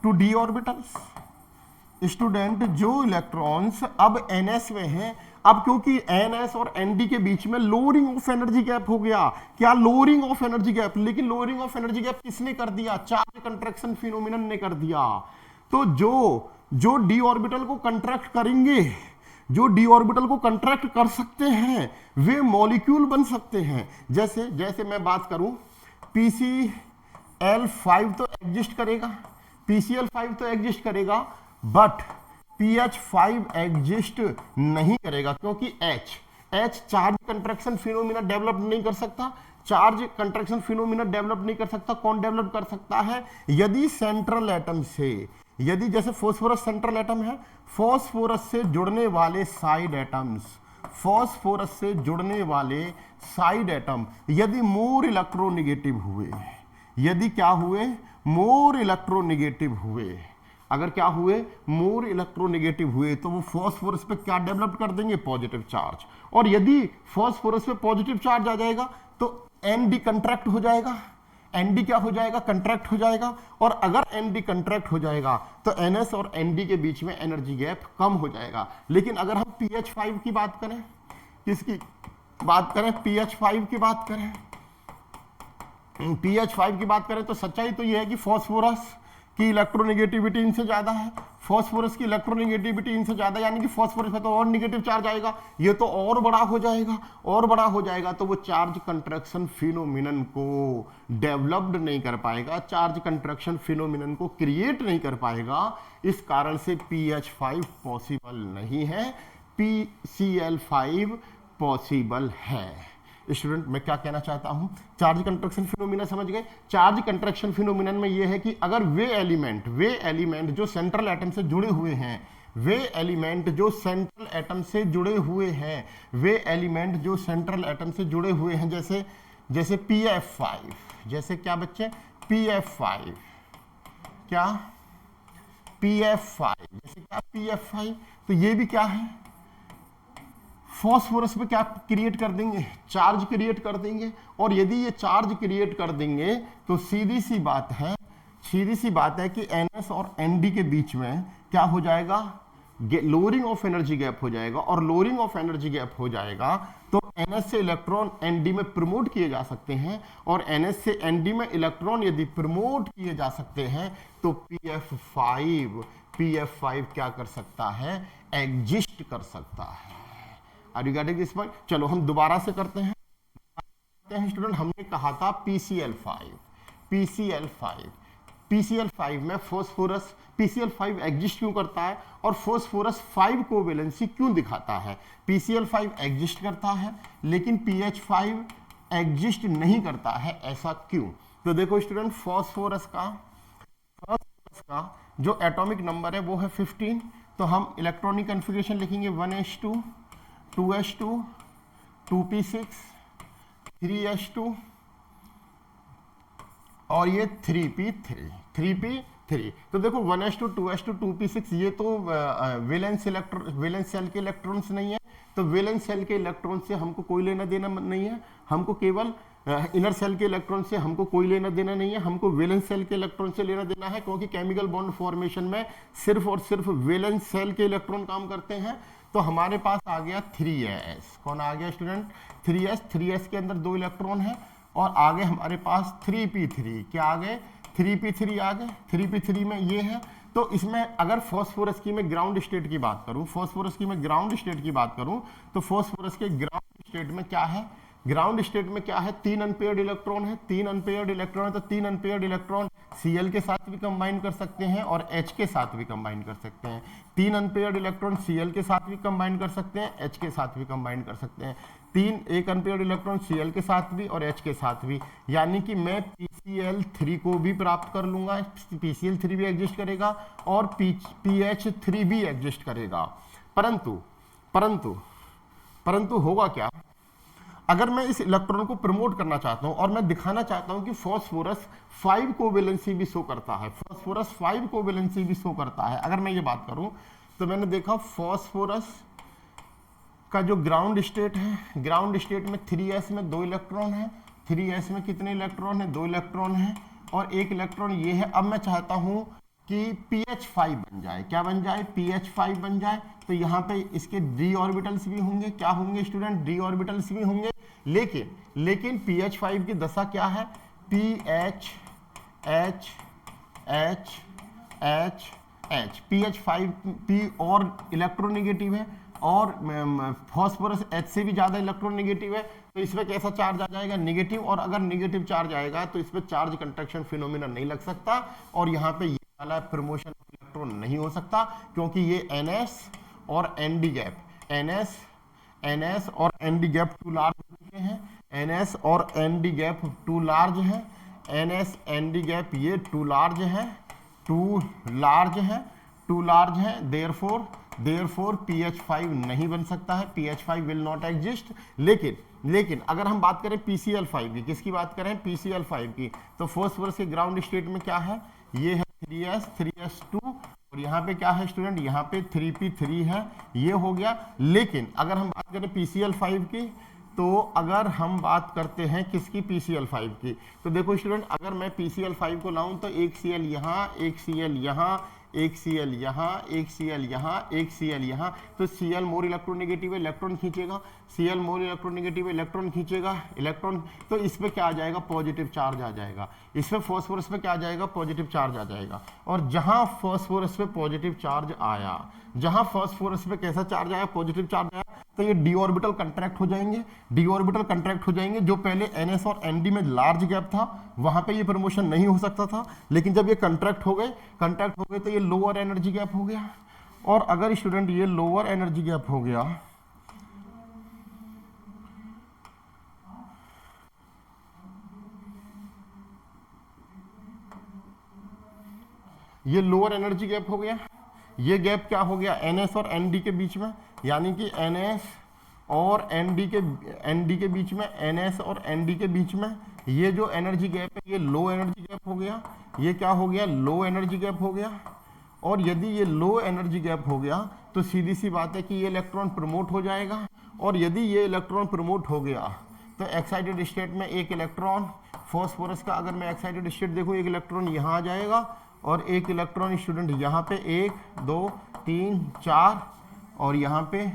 to d orbitals. Student जो इलेक्ट्रॉन्स अब ns में हैं, अब क्योंकि ns और nd के बीच में लोअरिंग ऑफ एनर्जी गैप हो गया। क्या? Lowering of energy gap. लेकिन लोअरिंग ऑफ एनर्जी गैप किसने कर दिया? चार्ज कंट्रैक्शन फिनोमिनन ने कर दिया। तो जो डी ऑर्बिटल को कंट्रैक्ट करेंगे, जो डी ऑर्बिटल को कंट्रैक्ट कर सकते हैं वे मॉलिक्यूल बन सकते हैं। जैसे मैं बात करूं PCl5 तो एग्जिस्ट करेगा, बट PH5 एग्जिस्ट नहीं करेगा, क्योंकि H charge contraction phenomena develop नहीं कर सकता। कौन डेवलप कर सकता है? यदि सेंट्रल एटम से, यदि जैसे फोस्फोरस सेंट्रल एटम है, फोस्फोरस से जुड़ने वाले साइड एटम यदि मोर इलेक्ट्रोनेगेटिव हुए, यदि क्या हुए? मोर इलेक्ट्रोनेगेटिव हुए। अगर क्या हुए? मोर इलेक्ट्रोनेगेटिव हुए तो वो फॉस्फोरस पे क्या डेवलप कर देंगे? Positive charge. और यदि फॉस्फोरस पे पॉजिटिव चार्ज आ जाएगा तो एनडी कंट्रैक्ट हो जाएगा। एनडी क्या हो जाएगा, कंट्रैक्ट हो जाएगा, और अगर एनडी कंट्रैक्ट हो जाएगा तो एनएस और एनडी के बीच में एनर्जी गैप कम हो जाएगा। लेकिन अगर हम पीएच5 की बात करें, किसकी बात करें, पीएच5 की बात करें, पीएच5 की बात करें तो सच्चाई तो यह है कि फास्फोरस की इलेक्ट्रोनेगेटिविटी इनसे ज्यादा है, फास्फोरस की इलेक्ट्रोनेगेटिविटी इनसे ज्यादा, यानी कि फास्फोरस में तो और नेगेटिव चार्ज आएगा, ये तो और बड़ा हो जाएगा, और बड़ा हो जाएगा, तो वो चार्ज कंट्रैक्शन फिनोमिनन को डेवलप्ड नहीं कर पाएगा, चार्ज कंट्रैक्शन फिनोमिनन को क्रिएट नहीं कर पाएगा। इस कारण से पीएच5 पॉसिबल नहीं है, पीसीएल5 पॉसिबल है। स्टूडेंट मैं क्या कहना चाहता हूं, चार्ज कंट्रैक्शन फिनोमिना समझ गए। चार्ज कंट्रैक्शन फिनोमिनन में यह है कि अगर वे एलिमेंट जो सेंट्रल एटम से जुड़े हुए हैं, वे एलिमेंट जो सेंट्रल एटम से जुड़े हुए हैं, वे एलिमेंट जो सेंट्रल एटम से जुड़े हुए हैं, जैसे pf5, जैसे क्या बच्चे, pf5, क्या pf5, जैसे क्या pf5, तो ये भी क्या है, फास्फोरस पे क्या क्रिएट कर देंगे, चार्ज क्रिएट कर देंगे। और यदि ये चार्ज क्रिएट कर देंगे तो सीधी सी बात है कि NS और ND के बीच में क्या हो जाएगा, लोअरिंग ऑफ एनर्जी गैप हो जाएगा, और लोअरिंग ऑफ एनर्जी गैप हो जाएगा तो NS से इलेक्ट्रॉन ND में प्रमोट किए जा सकते हैं, और NS से ND में इलेक्ट्रॉन यदि प्रमोट किए जा सकते हैं तो PF5 क्या कर सकता है, एग्जिस्ट कर सकता है। Are you getting this point? चलो हम दोबारा से करते हैं स्टूडेंट। हमने कहा था PCl5 में फास्फोरस, PCl5 एग्जिस्ट क्यों करता है और फास्फोरस 5 कोवेलेंसी क्यों दिखाता है। PCl5 एग्जिस्ट करता है लेकिन PH5 एग्जिस्ट नहीं करता है, ऐसा क्यों? तो देखो स्टूडेंट, फास्फोरस का जो एटॉमिक नंबर है वो है 15, तो हम इलेक्ट्रॉनिक कन्फिगरेशन लिखेंगे 1s2 2s2 2p6 3s2 और ये 3p3। तो देखो 1s2 2s2 2p6 ये तो वैलेंस सेल के इलेक्ट्रॉन्स नहीं है, तो वैलेंस सेल के इलेक्ट्रॉन से हमको कोई लेना देना नहीं है, हमको केवल इनर सेल के इलेक्ट्रॉन से हमको कोई लेना देना नहीं है, हमको वैलेंस सेल के इलेक्ट्रॉन से लेना देना है, क्योंकि केमिकल बॉन्ड फॉर्मेशन में सिर्फ और सिर्फ वैलेंस सेल के इलेक्ट्रॉन काम करते हैं। तो हमारे पास आ गया 3s। कौन आ गया स्टूडेंट? 3s के अंदर 2 इलेक्ट्रॉन है, और आगे हमारे पास 3p3। क्या आ गए? 3p3 आ गए। 3p3 में ये है। तो इसमें अगर फास्फोरस की मैं ग्राउंड स्टेट की बात करूं, तो फास्फोरस के ग्राउंड स्टेट में क्या है? ग्राउंड स्टेट में क्या है? 3 अनपेयर्ड इलेक्ट्रॉन है। 3 अनपेयर्ड इलेक्ट्रॉन है, तो 3 अनपेयर्ड इलेक्ट्रॉन Cl के साथ भी कंबाइन कर सकते हैं और H के साथ भी कंबाइन कर सकते हैं। 3 अनपेयर्ड इलेक्ट्रॉन Cl के साथ भी कंबाइन कर सकते हैं, H के साथ भी कंबाइन कर सकते हैं। एक अनपेयर्ड इलेक्ट्रॉन Cl के साथ भी और H के साथ भी, यानी कि मैं PCl3 को भी प्राप्त कर लूंगा, PCl3 भी एग्जिस्ट करेगा और PH3 भी एग्जिस्ट करेगा। परंतु होगा क्या? अगर मैं इस इलेक्ट्रॉन को प्रमोट करना चाहता हूं और मैं दिखाना चाहता हूं कि फास्फोरस 5 कोवेलेंसी भी शो करता है, अगर मैं ये बात करूं तो मैंने देखा फास्फोरस का जो ग्राउंड स्टेट है, ग्राउंड स्टेट में 3s में 2 इलेक्ट्रॉन है। 3s में कितने इलेक्ट्रॉन है? 2 इलेक्ट्रॉन है, और 1 इलेक्ट्रॉन ये है। अब मैं चाहता हूं कि PH5 बन जाए। क्या बन जाए? PH5 बन जाए। तो यहाँ पे इसके d ऑर्बिटल्स भी होंगे। क्या होंगे स्टूडेंट? d ऑर्बिटल्स भी होंगे। लेकिन PH5 की दशा क्या है? PH H H H H। PH5 P और इलेक्ट्रोनेगेटिव है, और फास्फोरस H से भी ज्यादा इलेक्ट्रोनेगेटिव है, तो इसमें कैसा चार्ज आ जाएगा? नेगेटिव। और अगर नेगेटिव चार्ज आएगा तो इसमें चार्ज कंट्रैक्शन फिनोमिना नहीं लग सकता, और यहाँ पे ये वाला प्रमोशन इलेक्ट्रॉन नहीं हो सकता, क्योंकि ये NS और ND गैप, NS और ND गैप टू लार्ज हो चुके हैं। NS और ND गैप टू लार्ज है, NS ND गैप ये टू लार्ज है, देयरफॉर PH5 नहीं बन सकता है, PH5 विल नॉट एग्जिस्ट। लेकिन अगर हम बात करें PCl5 की, किसकी बात करें? PCl5 की, तो फास्फोरस के ग्राउंड स्टेट में क्या है? ये है 3s2, और यहाँ पे क्या है स्टूडेंट? यहाँ पे 3p3 है, ये हो गया। लेकिन अगर हम बात करें PCl5 की, तो अगर हम बात करते हैं किसकी, PCl5 की, तो देखो स्टूडेंट, अगर मैं PCl5 को लाऊं तो एक Cl यहाँ, एक Cl यहाँ, एक Cl यहाँ, एक Cl यहाँ, एक Cl यहाँ, तो Cl मोर इलेक्ट्रोनेगेटिव है, इलेक्ट्रॉन खींचेगा, Cl मोर इलेक्ट्रोनेगेटिव है, इलेक्ट्रॉन खींचेगा, इलेक्ट्रॉन, तो इस पे क्या आ जाएगा, पॉजिटिव चार्ज आ जाएगा, इसमें फॉस्फोरस पे क्या आ जाएगा, पॉजिटिव चार्ज आ जाएगा। और जहां फॉस्फोरस पे पॉजिटिव चार्ज आया, जहां फॉस्फोरस पे कैसा चार्ज आया, पॉजिटिव चार्ज आया, तो ये डी ऑर्बिटल कंट्रैक्ट हो जाएंगे, डी ऑर्बिटल कंट्रैक्ट हो जाएंगे। जो पहले NS और ND में लार्ज गैप था, वहां पे ये प्रमोशन नहीं हो सकता था, लेकिन जब ये कंट्रैक्ट हो गए तो ये लोअर एनर्जी गैप हो गया। और अगर स्टूडेंट ये लोअर एनर्जी गैप हो गया, ये लोअर एनर्जी गैप हो गया, ये गैप क्या हो गया, NS और ND के बीच में, यानी कि NS और ND के बीच में, NS और ND के बीच में ये जो एनर्जी गैप है, ये लो एनर्जी गैप हो गया, ये क्या हो गया, लो एनर्जी गैप हो गया। और यदि ये लो एनर्जी गैप हो गया तो सीधी सी बात है कि ये इलेक्ट्रॉन प्रमोट हो जाएगा। और यदि ये इलेक्ट्रॉन प्रमोट हो गया तो एक्साइटेड स्टेट में एक इलेक्ट्रॉन फॉस्फोरस का, अगर मैं एक्साइटेड स्टेट देखूँ, एक इलेक्ट्रॉन यहाँ आ जाएगा और एक इलेक्ट्रॉन स्टूडेंट यहाँ पे 1 2 3 4 और यहाँ पे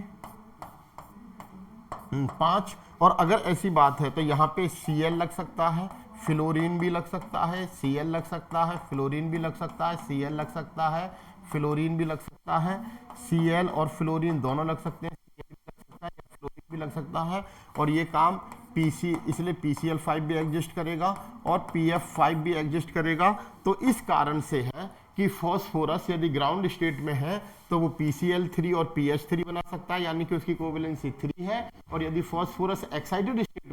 5। और अगर ऐसी बात है तो यहाँ पे Cl लग सकता है, फ्लोरीन भी लग सकता है, Cl लग सकता है, फ्लोरीन भी लग सकता है, Cl लग सकता है, फ्लोरीन भी लग सकता है, Cl और फ्लोरीन दोनों लग सकते हैं, Cl भी लग सकता है, फ्लोरीन भी लग सकता है। और ये काम इसलिए PCl5 भी एग्जिस्ट करेगा और PF5 भी एग्जिस्ट करेगा। तो इस कारण से है कि फॉस्फोरस यदि ग्राउंड स्टेट में है तो वो PCl3 और PH3 बना सकता है, यानी कि उसकी कोवेलेंसी 3 है। और यदि फॉस्फोरस एक्साइटेड स्टेट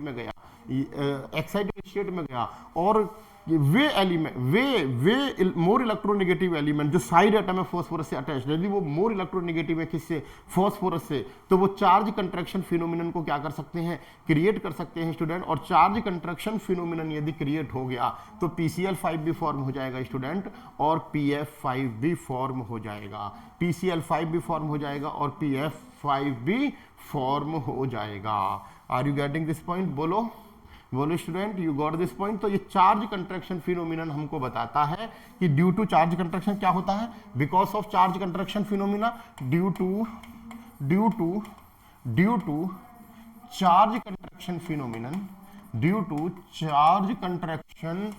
में गया और वे एलिमेंट वे मोर इलेक्ट्रोनेगेटिव एलिमेंट जो साइड एटम है फॉस्फोरस से अटैच्ड, यदि वो मोर इलेक्ट्रोनेगेटिव है किससे, फॉस्फोरस से, तो वो चार्ज कंट्रैक्शन फिनोमिनन को क्या कर सकते हैं, क्रिएट कर सकते हैं स्टूडेंट। और चार्ज कंट्रैक्शन फिनोमिनन यदि क्रिएट हो गया तो PCl5 भी फॉर्म हो जाएगा स्टूडेंट और PF5 भी फॉर्म हो जाएगा, PCl5 भी फॉर्म हो जाएगा और PF5 भी फॉर्म हो जाएगा। Are you getting this point? बोलो student, you got this point. तो ये चार्ज कंट्रैक्शन फिनोमिनन हमको बताता है कि ड्यू टू चार्ज कंट्रैक्शन क्या होता है, because of charge contraction phenomena, due to charge contraction phenomenon, due to charge contraction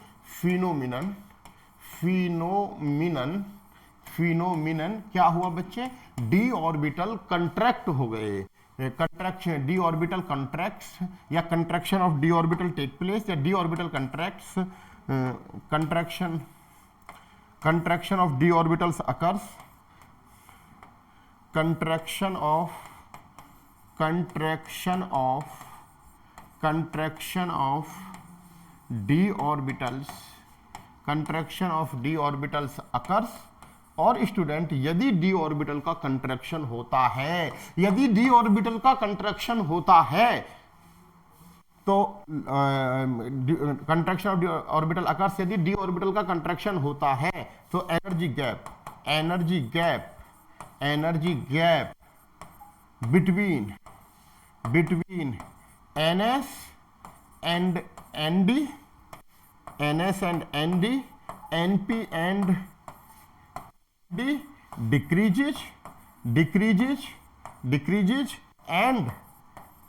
phenomenon क्या हुआ बच्चे, डी ऑर्बिटल कंट्रैक्ट हो गए, कंट्रैक्शन डी ऑर्बिटल कंट्रैक्ट्स या contraction of d orbital take place या d orbital contracts, contraction of d orbitals occurs, contraction of d orbitals occurs. और स्टूडेंट यदि डी ऑर्बिटल का कंट्रैक्शन होता है, तो contraction of d orbital occurs, यदि डी ऑर्बिटल का कंट्रैक्शन होता है तो energy gap between NS and ND, NP and D decreases and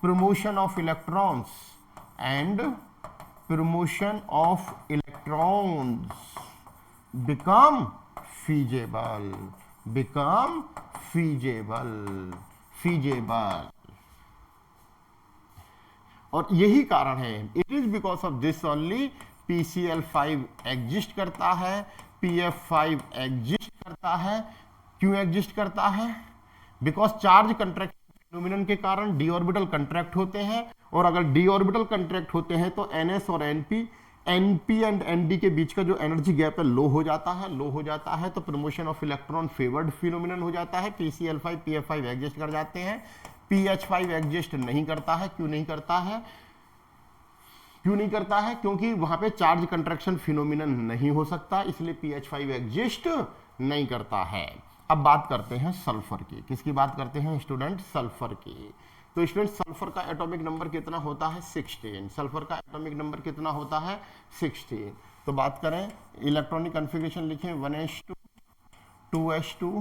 promotion of electrons become feasible. और यही कारण है, it is because of this only PCl5 exist करता है, PF5 एग्जिस्ट करता है। क्यों एग्जिस्ट करता है? बिकॉज चार्ज कंट्रैक्शन फिनोमिनन के कारण डी ऑर्बिटल कंट्रैक्ट होते हैं, और अगर डी ऑर्बिटल कंट्रैक्ट होते हैं तो NS और NP एंड ND के बीच का जो एनर्जी गैप है लो हो जाता है, तो promotion of electron favoured phenomenon हो जाता है। PCl5 PF5 एग्जिस्ट कर जाते हैं, PH5 एग्जिस्ट नहीं करता है। क्यों नहीं करता है? क्योंकि वहां पे चार्ज कंट्रैक्शन फिनोमिनन नहीं हो सकता, इसलिए PH5 एग्जिस्ट नहीं करता है। अब बात करते हैं सल्फर की। किसकी बात करते हैं स्टूडेंट? सल्फर की। तो स्टूडेंट सल्फर का एटॉमिक नंबर कितना होता है 16। सल्फर का एटॉमिक नंबर कितना होता है 16। तो बात करें इलेक्ट्रॉनिक कॉन्फ़िगरेशन लिखें 1s2 2s2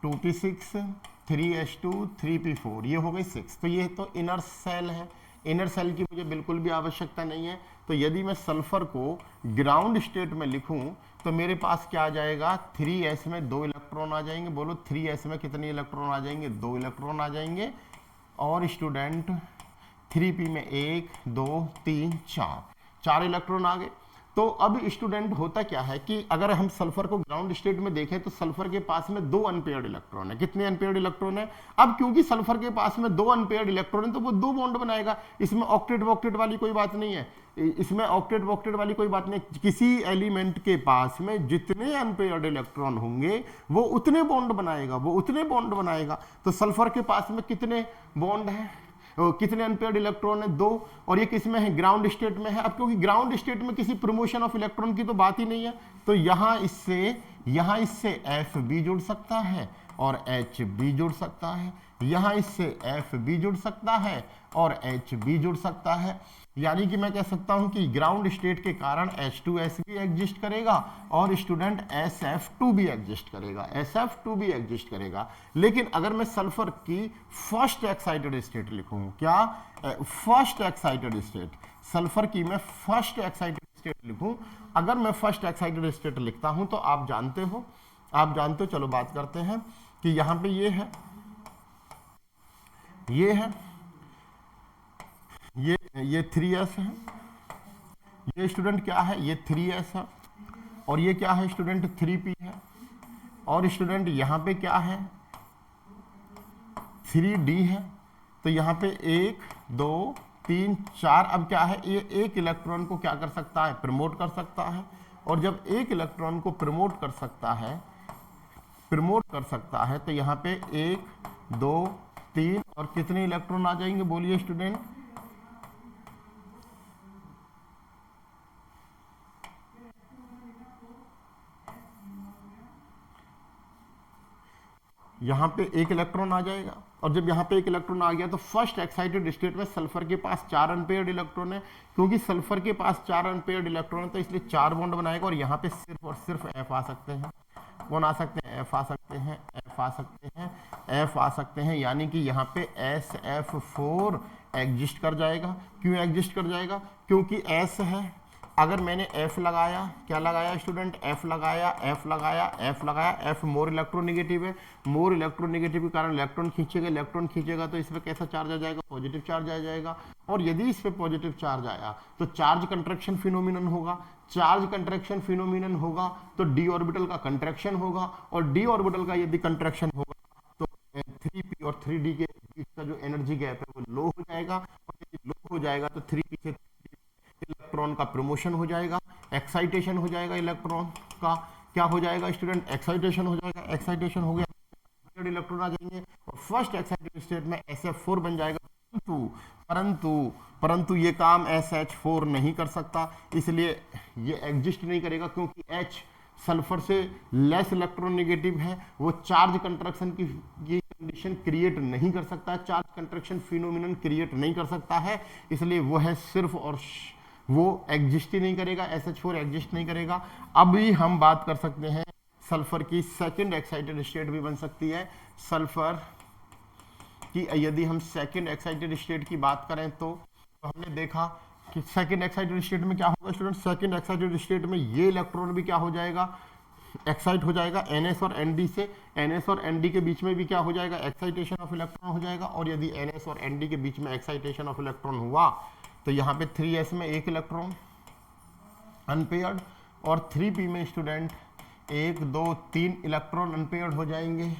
2p6 3s2 3p4 ये हो गई 6। तो ये तो इनर सेल है, इनर सेल की मुझे बिल्कुल भी आवश्यकता नहीं है। तो यदि मैं सल्फर को ग्राउंड स्टेट में लिखूं तो मेरे पास क्या आ जाएगा 3s में 2 इलेक्ट्रॉन आ जाएंगे। बोलो 3s में कितने इलेक्ट्रॉन आ जाएंगे 2 इलेक्ट्रॉन आ जाएंगे। और स्टूडेंट 3p में 1 2 3 4 इलेक्ट्रॉन आ गए। तो अब स्टूडेंट होता क्या है कि अगर हम सल्फर को ग्राउंड स्टेट में देखें तो सल्फर के पास में 2 अनपेयर्ड इलेक्ट्रॉन है। कितने अनपेयर्ड इलेक्ट्रॉन है? अब क्योंकि सल्फर के पास में 2 अनपेयर्ड इलेक्ट्रॉन है तो वो 2 बॉन्ड बनाएगा। इसमें ऑक्टेट वॉक्टेट वाली कोई बात नहीं है, इसमें ऑक्टेट वॉक्टेट वाली कोई बात नहीं। किसी एलिमेंट के पास में जितने अनपेयर्ड इलेक्ट्रॉन होंगे वो उतने बॉन्ड बनाएगा, वो उतने बॉन्ड बनाएगा। तो सल्फर के पास में कितने बॉन्ड है, कितने अनपेयर्ड इलेक्ट्रॉन है 2। और ये किस में है ग्राउंड स्टेट में है। अब क्योंकि ग्राउंड स्टेट में किसी प्रमोशन ऑफ इलेक्ट्रॉन की तो बात ही नहीं है तो यहाँ इससे एफ बी जुड़ सकता है और एच बी जुड़ सकता है, यहाँ इससे एफ बी जुड़ सकता है और एच बी जुड़ सकता है। यानी कि मैं कह सकता हूं कि ग्राउंड स्टेट के कारण H2S भी एग्जिस्ट करेगा और स्टूडेंट SF2 भी एग्जिस्ट करेगा, SF2 भी एग्जिस्ट करेगा। लेकिन अगर मैं सल्फर की फर्स्ट एक्साइटेड स्टेट लिखूं, क्या फर्स्ट एक्साइटेड स्टेट, सल्फर की मैं फर्स्ट एक्साइटेड स्टेट लिखूं, अगर मैं फर्स्ट एक्साइटेड स्टेट लिखता हूं तो आप जानते हो, चलो बात करते हैं कि यहां पे ये है, ये 3s है, ये स्टूडेंट क्या है, ये 3s है और ये क्या है स्टूडेंट 3p है। और स्टूडेंट यहाँ पे क्या है 3d है। तो यहाँ पे 1 2 3 4, अब क्या है ये एक इलेक्ट्रॉन को क्या कर सकता है प्रमोट कर सकता है। और जब एक इलेक्ट्रॉन को प्रमोट कर सकता है तो यहाँ पे 1 2 3 और कितने इलेक्ट्रॉन आ जाएंगे बोलिए स्टूडेंट, यहाँ पे 1 इलेक्ट्रॉन आ जाएगा। और जब यहाँ पे 1 इलेक्ट्रॉन आ गया तो फर्स्ट एक्साइटेड स्टेट में सल्फर के पास 4 अनपेयर्ड इलेक्ट्रॉन है। क्योंकि सल्फर के पास 4 अनपेयर्ड इलेक्ट्रॉन है तो इसलिए 4 बॉन्ड बनाएगा और यहाँ पे सिर्फ और सिर्फ एफ आ सकते हैं। कौन आ सकते हैं? एफ आ सकते हैं, एफ आ सकते हैं, एफ आ सकते हैं। यानी कि यहाँ पे SF4 एग्जिस्ट कर जाएगा। क्यों एग्जिस्ट कर जाएगा? क्योंकि S है। अगर मैंने F लगाया, क्या लगाया स्टूडेंट, F लगाया, F लगाया, F लगाया, F मोर इलेक्ट्रोनेगेटिव है, मोर इलेक्ट्रोनेगेटिव के कारण इलेक्ट्रॉन खींचेगा तो इस पर कैसा चार्ज आ जाएगा, पॉजिटिव चार्ज आ जाएगा। और यदि इस पे पॉजिटिव चार्ज आया तो चार्ज कंट्रैक्शन फिनोमिनन होगा, चार्ज कंट्रैक्शन फिनोमिनन होगा तो डी ऑर्बिटल का कंट्रैक्शन होगा और डी ऑर्बिटल का यदि कंट्रैक्शन होगा तो 3p और 3d के बीच का जो एनर्जी गैप है वो लो हो जाएगा। और यदि लो हो जाएगा तो 3p से इलेक्ट्रॉन का प्रमोशन हो जाएगा, एक्साइटेशन हो जाएगा, इलेक्ट्रॉन का क्या हो जाएगा स्टूडेंट, एक्साइटेशन हो जाएगा। एक्साइटेशन हो गया, इलेक्ट्रॉन आ जाएंगे और फर्स्ट एक्साइटेड स्टेट में SF4 बन जाएगा। परंतु ये काम SH4 नहीं कर सकता, इसलिए ये एग्जिस्ट नहीं करेगा क्योंकि H सल्फर से लेस इलेक्ट्रोनेगेटिव है, वो चार्ज कंट्रैक्शन की कंडीशन क्रिएट नहीं कर सकता, चार्ज कंट्रैक्शन फिनोमिनन क्रिएट नहीं कर सकता है। इसलिए वो है सिर्फ और वो एग्जिस्ट ही नहीं करेगा, SH4 एग्जिस्ट नहीं करेगा। अभी हम बात कर सकते हैं सल्फर की सेकंड एक्साइटेड स्टेट भी बन सकती है। सल्फर की यदि हम सेकंड एक्साइटेड स्टेट की बात करें तो हमने देखा कि सेकंड एक्साइटेड स्टेट में क्या होगा स्टूडेंट, सेकंड एक्साइटेड स्टेट में ये इलेक्ट्रॉन भी क्या हो जाएगा, एक्साइट हो जाएगा NS और ND से। NS और ND के बीच में भी क्या हो जाएगा, एक्साइटेशन ऑफ इलेक्ट्रॉन हो जाएगा। और यदि NS और ND के बीच में एक्साइटेशन ऑफ इलेक्ट्रॉन हुआ तो यहाँ पे 3s में 1 इलेक्ट्रॉन अनपेयर्ड और 3p में स्टूडेंट 1 2 3 इलेक्ट्रॉन अनपेयर्ड हो जाएंगे।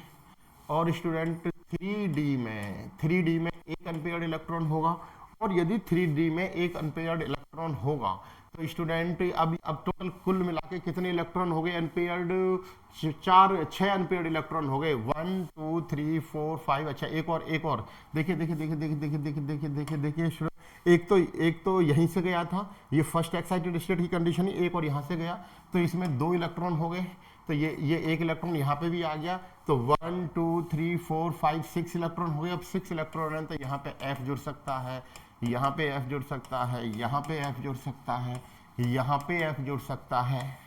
और स्टूडेंट 3d में 1 अनपेयर्ड इलेक्ट्रॉन होगा। और यदि 3d में 1 अनपेयर्ड इलेक्ट्रॉन होगा तो स्टूडेंट अब टोटल कुल मिला के कितने इलेक्ट्रॉन हो गए अनपेयर्ड, 6 अनपेयर्ड इलेक्ट्रॉन हो गए, 1 2 3 4 5। अच्छा एक और देखिए एक तो यहीं से गया था, ये फर्स्ट एक्साइटेड स्टेट की कंडीशन ही, एक और यहाँ से गया तो इसमें 2 इलेक्ट्रॉन हो गए, तो ये एक इलेक्ट्रॉन यहाँ पे भी आ गया, तो 1 2 3 4 5 6 इलेक्ट्रॉन हो गए। अब 6 इलेक्ट्रॉन है तो यहाँ पे F जुड़ सकता है, यहाँ पे F जुड़ सकता है, यहाँ पे F जुड़ सकता है, यहाँ पे F जुड़ सकता है,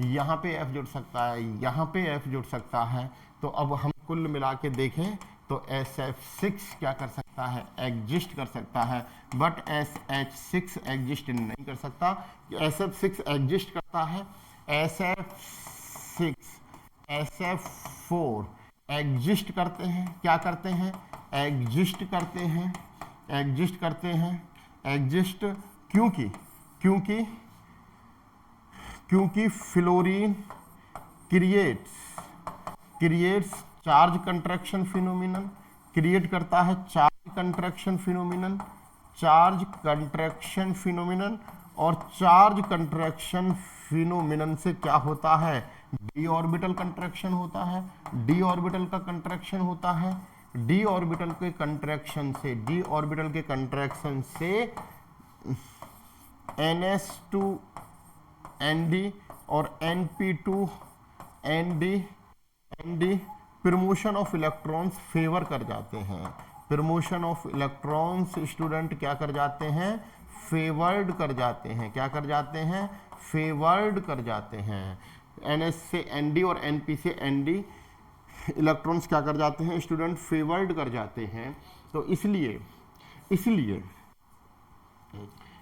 यहाँ पे F जुड़ सकता है, यहाँ पे F जुड़ सकता है। तो अब हम कुल मिला के देखें तो SF6 क्या कर सकता है, एग्जिस्ट कर सकता है, बट SH6 एग्जिस्ट नहीं कर सकता। SF6 एग्जिस्ट करता है, SF6 SF4 एग्जिस्ट करते हैं, क्या करते हैं, एग्जिस्ट करते हैं, एग्जिस्ट करते हैं, एग्जिस्ट क्योंकि क्योंकि क्योंकि fluorine creates charge contraction phenomenon, create करता है charge contraction phenomenon, charge contraction phenomenon. और चार्ज कंट्रैक्शन फिनोमिनन से क्या होता है, डी ऑर्बिटल कंट्रैक्शन होता है, डी ऑर्बिटल का कंट्रैक्शन होता है, डी ऑर्बिटल के कंट्रैक्शन से, डी ऑर्बिटल के कंट्रैक्शन से NS2 ND और NP2 ND promotion of electrons favour कर जाते हैं, प्रमोशन ऑफ इलेक्ट्रॉन्स स्टूडेंट क्या कर जाते हैं, फेवर्ड कर जाते हैं, क्या कर जाते हैं, फेवर्ड कर जाते हैं। NS से ND और NP से ND इलेक्ट्रॉन्स क्या कर जाते हैं स्टूडेंट, फेवर्ड कर जाते हैं। तो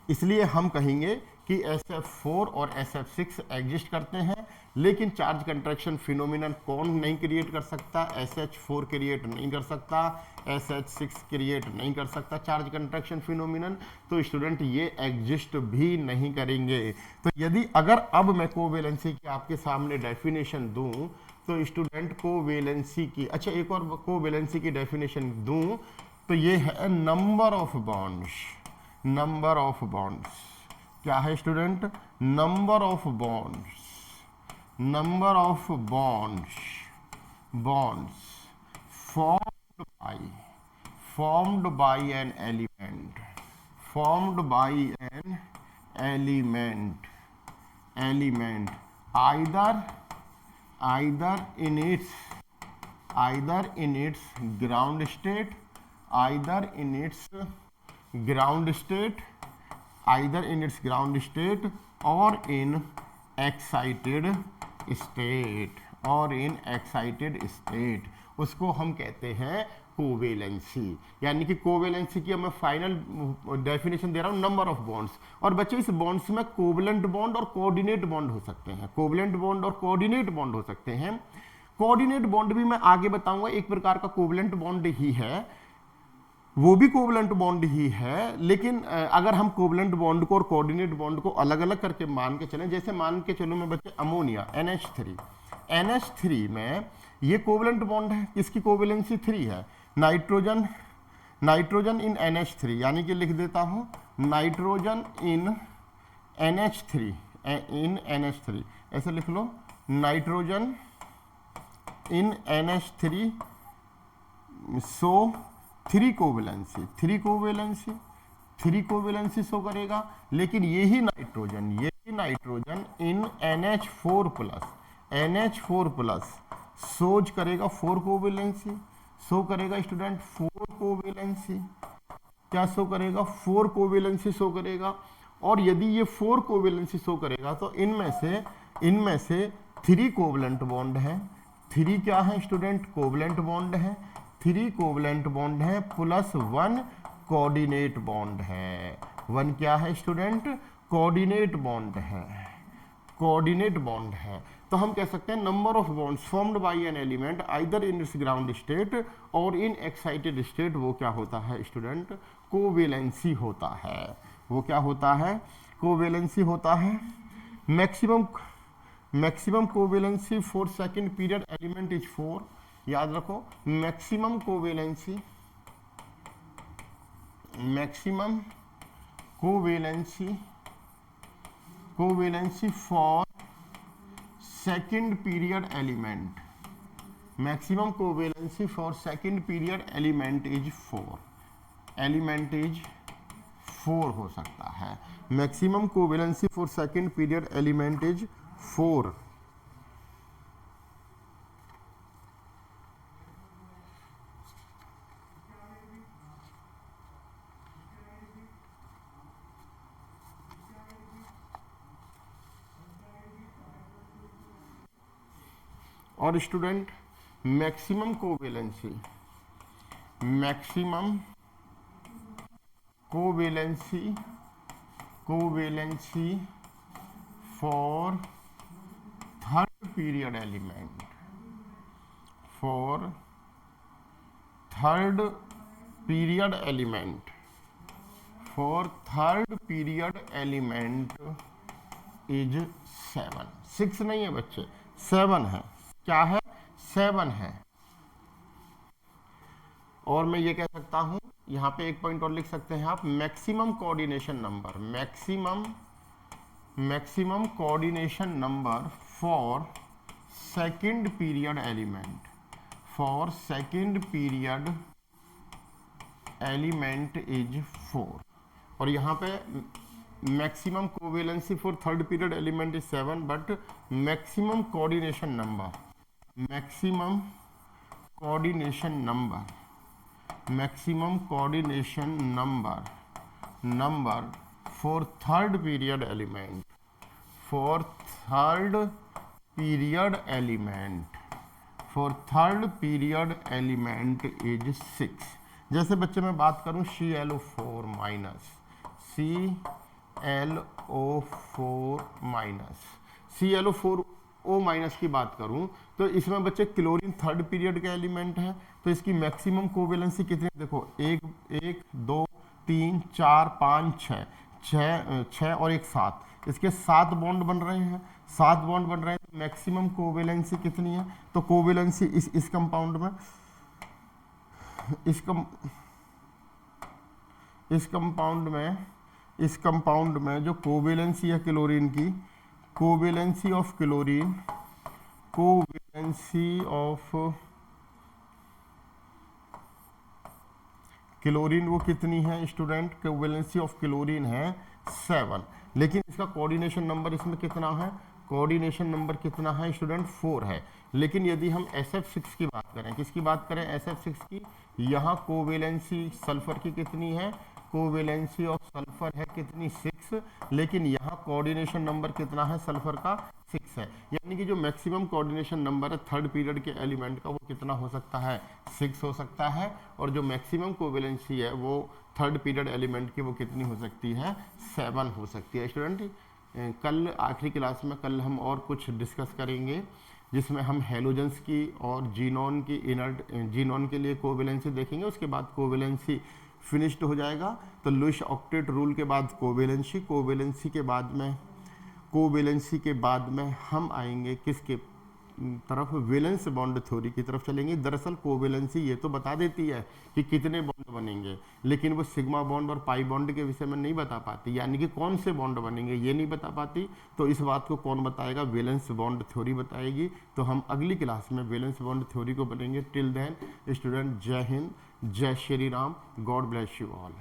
इसलिए हम कहेंगे कि SF4 और SF6 एग्जिस्ट करते हैं, लेकिन चार्ज कंट्रैक्शन फिनोमिनन कौन नहीं क्रिएट कर सकता, SH4 क्रिएट नहीं कर सकता, SH6 क्रिएट नहीं कर सकता चार्ज कंट्रैक्शन फिनोमिनन। तो स्टूडेंट ये एग्जिस्ट भी नहीं करेंगे। तो यदि अगर अब मैं कोवेलेंसी की आपके सामने डेफिनेशन दूं, तो स्टूडेंट कोवेलेंसी की, अच्छा एक और कोवेलेंसी की डेफिनेशन दूं तो ये है number of bonds, number of bonds क्या है student, number of bonds, number of bonds, bonds formed by an element, formed by an element either in its ground state, either in its ground state, either in its ground state or in excited state, और in excited state, उसको हम कहते हैं कोवेलेंसी। यानी कि कोवेलेंसी की मैं फाइनल डेफिनेशन दे रहा हूं, नंबर ऑफ बॉन्ड्स। और बच्चे इस बॉन्ड्स में कोवेलेंट बॉन्ड और कोऑर्डिनेट बॉन्ड हो सकते हैं, कोवेलेंट बॉन्ड और कोऑर्डिनेट बॉन्ड हो सकते हैं। कोऑर्डिनेट बॉन्ड भी मैं आगे बताऊंगा, एक प्रकार का कोवेलेंट बॉन्ड ही है, वो भी कोवेलेंट बॉन्ड ही है। लेकिन अगर हम कोवेलेंट बॉन्ड को और कोऑर्डिनेट बॉन्ड को अलग अलग करके मान के चलें, जैसे मान के चलो मैं बच्चे अमोनिया NH3 में ये कोवेलेंट बॉन्ड है, इसकी कोवेलेंसी 3 है। नाइट्रोजन इन NH3, यानी कि लिख देता हूं नाइट्रोजन इन NH3 ऐसे लिख लो, nitrogen in NH3, so 3 covalency show करेगा। लेकिन यही नाइट्रोजन इन NH4 प्लस सोज करेगा 4 कोवेलेंसी, शो करेगा स्टूडेंट 4 कोवेलेंसी, क्या शो करेगा, 4 कोवेलेंसी शो करेगा। और यदि ये 4 कोवेलेंसी शो करेगा तो इनमें से 3 कोवेलेंट बॉन्ड है, 3 क्या है स्टूडेंट, कोवेलेंट बॉन्ड है, 3 कोवेलेंट बॉन्ड है प्लस 1 कोऑर्डिनेट बॉन्ड है। 1 क्या है स्टूडेंट, कोऑर्डिनेट बॉन्ड है, कोऑर्डिनेट बॉन्ड है। तो हम कह सकते हैं number of bonds formed by an element either in its ground state और इन एक्साइटेड स्टेट, वो क्या होता है स्टूडेंट, कोवेलेंसी होता है। वो क्या होता है, कोवेलेंसी होता है। Maximum covalency for second period element is 4, याद रखो, maximum covalency for second period element, maximum covalency for second period element is 4 हो सकता है। Maximum covalency for second period element is 4। और student maximum covalency for third period element is 7। 6 नहीं है बच्चे, 7 है। क्या है? 7 है। और मैं ये कह सकता हूं, यहां पे एक पॉइंट और लिख सकते हैं आप, maximum coordination number for second period element is 4। और यहां पे maximum covalency for third period element is 7, but maximum coordination number for third period element is 6। जैसे बच्चे मैं बात करूं ClO4 माइनस की बात करूं तो इसमें बच्चे क्लोरीन थर्ड पीरियड का एलिमेंट है, तो इसकी मैक्सिमम कोवेलेंसी कितनी है? देखो 1 2 3 4 5 6 और 1 7, इसके 7 बॉन्ड बन रहे हैं। 7 बॉन्ड बन रहे हैं तो मैक्सिमम कोवेलेंसी कितनी है? तो कोवेलेंसी इस कंपाउंड में जो कोवेलेंसी है क्लोरीन की, कोवेलेंसी ऑफ क्लोरीन वो कितनी है स्टूडेंट? कोवेलेंसी ऑफ क्लोरीन है 7, लेकिन इसका कोऑर्डिनेशन नंबर इसमें कितना है? कोऑर्डिनेशन नंबर कितना है स्टूडेंट? 4 है। लेकिन यदि हम SF6 की बात करें, किसकी बात करें? SF6 की, यहाँ कोवेलेंसी सल्फर की कितनी है? कोवेलेंसी ऑफ सल्फर है कितनी? 6, लेकिन यहाँ कोऑर्डिनेशन नंबर कितना है सल्फर का? 6 है। यानी कि जो मैक्सिमम कोऑर्डिनेशन नंबर है थर्ड पीरियड के एलिमेंट का वो कितना हो सकता है? 6 हो सकता है। और जो मैक्सिमम कोवेलेंसी है वो थर्ड पीरियड एलिमेंट की वो कितनी हो सकती है? 7 हो सकती है। स्टूडेंट कल आखिरी क्लास में कल हम और कुछ डिस्कस करेंगे, जिसमें हम हेलोजेंस की और जीनॉन की जीनॉन के लिए कोवेलेंसी देखेंगे। उसके बाद कोवेलेंसी फिनिश्ड हो जाएगा, तो लुईस ऑक्टेट रूल के बाद कोवेलेंसी के बाद में हम आएंगे किसके तरफ? वैलेंस बॉन्ड थ्योरी की तरफ चलेंगे। दरअसल कोवेलेंसी ये तो बता देती है कि कितने बॉन्ड बनेंगे, लेकिन वो सिग्मा बॉन्ड और पाई बॉन्ड के विषय में नहीं बता पाती, यानी कि कौन से बॉन्ड बनेंगे ये नहीं बता पाती। तो इस बात को कौन बताएगा? वैलेंस बॉन्ड थ्योरी बताएगी। तो हम अगली क्लास में वैलेंस बॉन्ड थ्योरी को बनेंगे। टिल देन स्टूडेंट, जय हिंद, जय Shri Ram, God bless you all.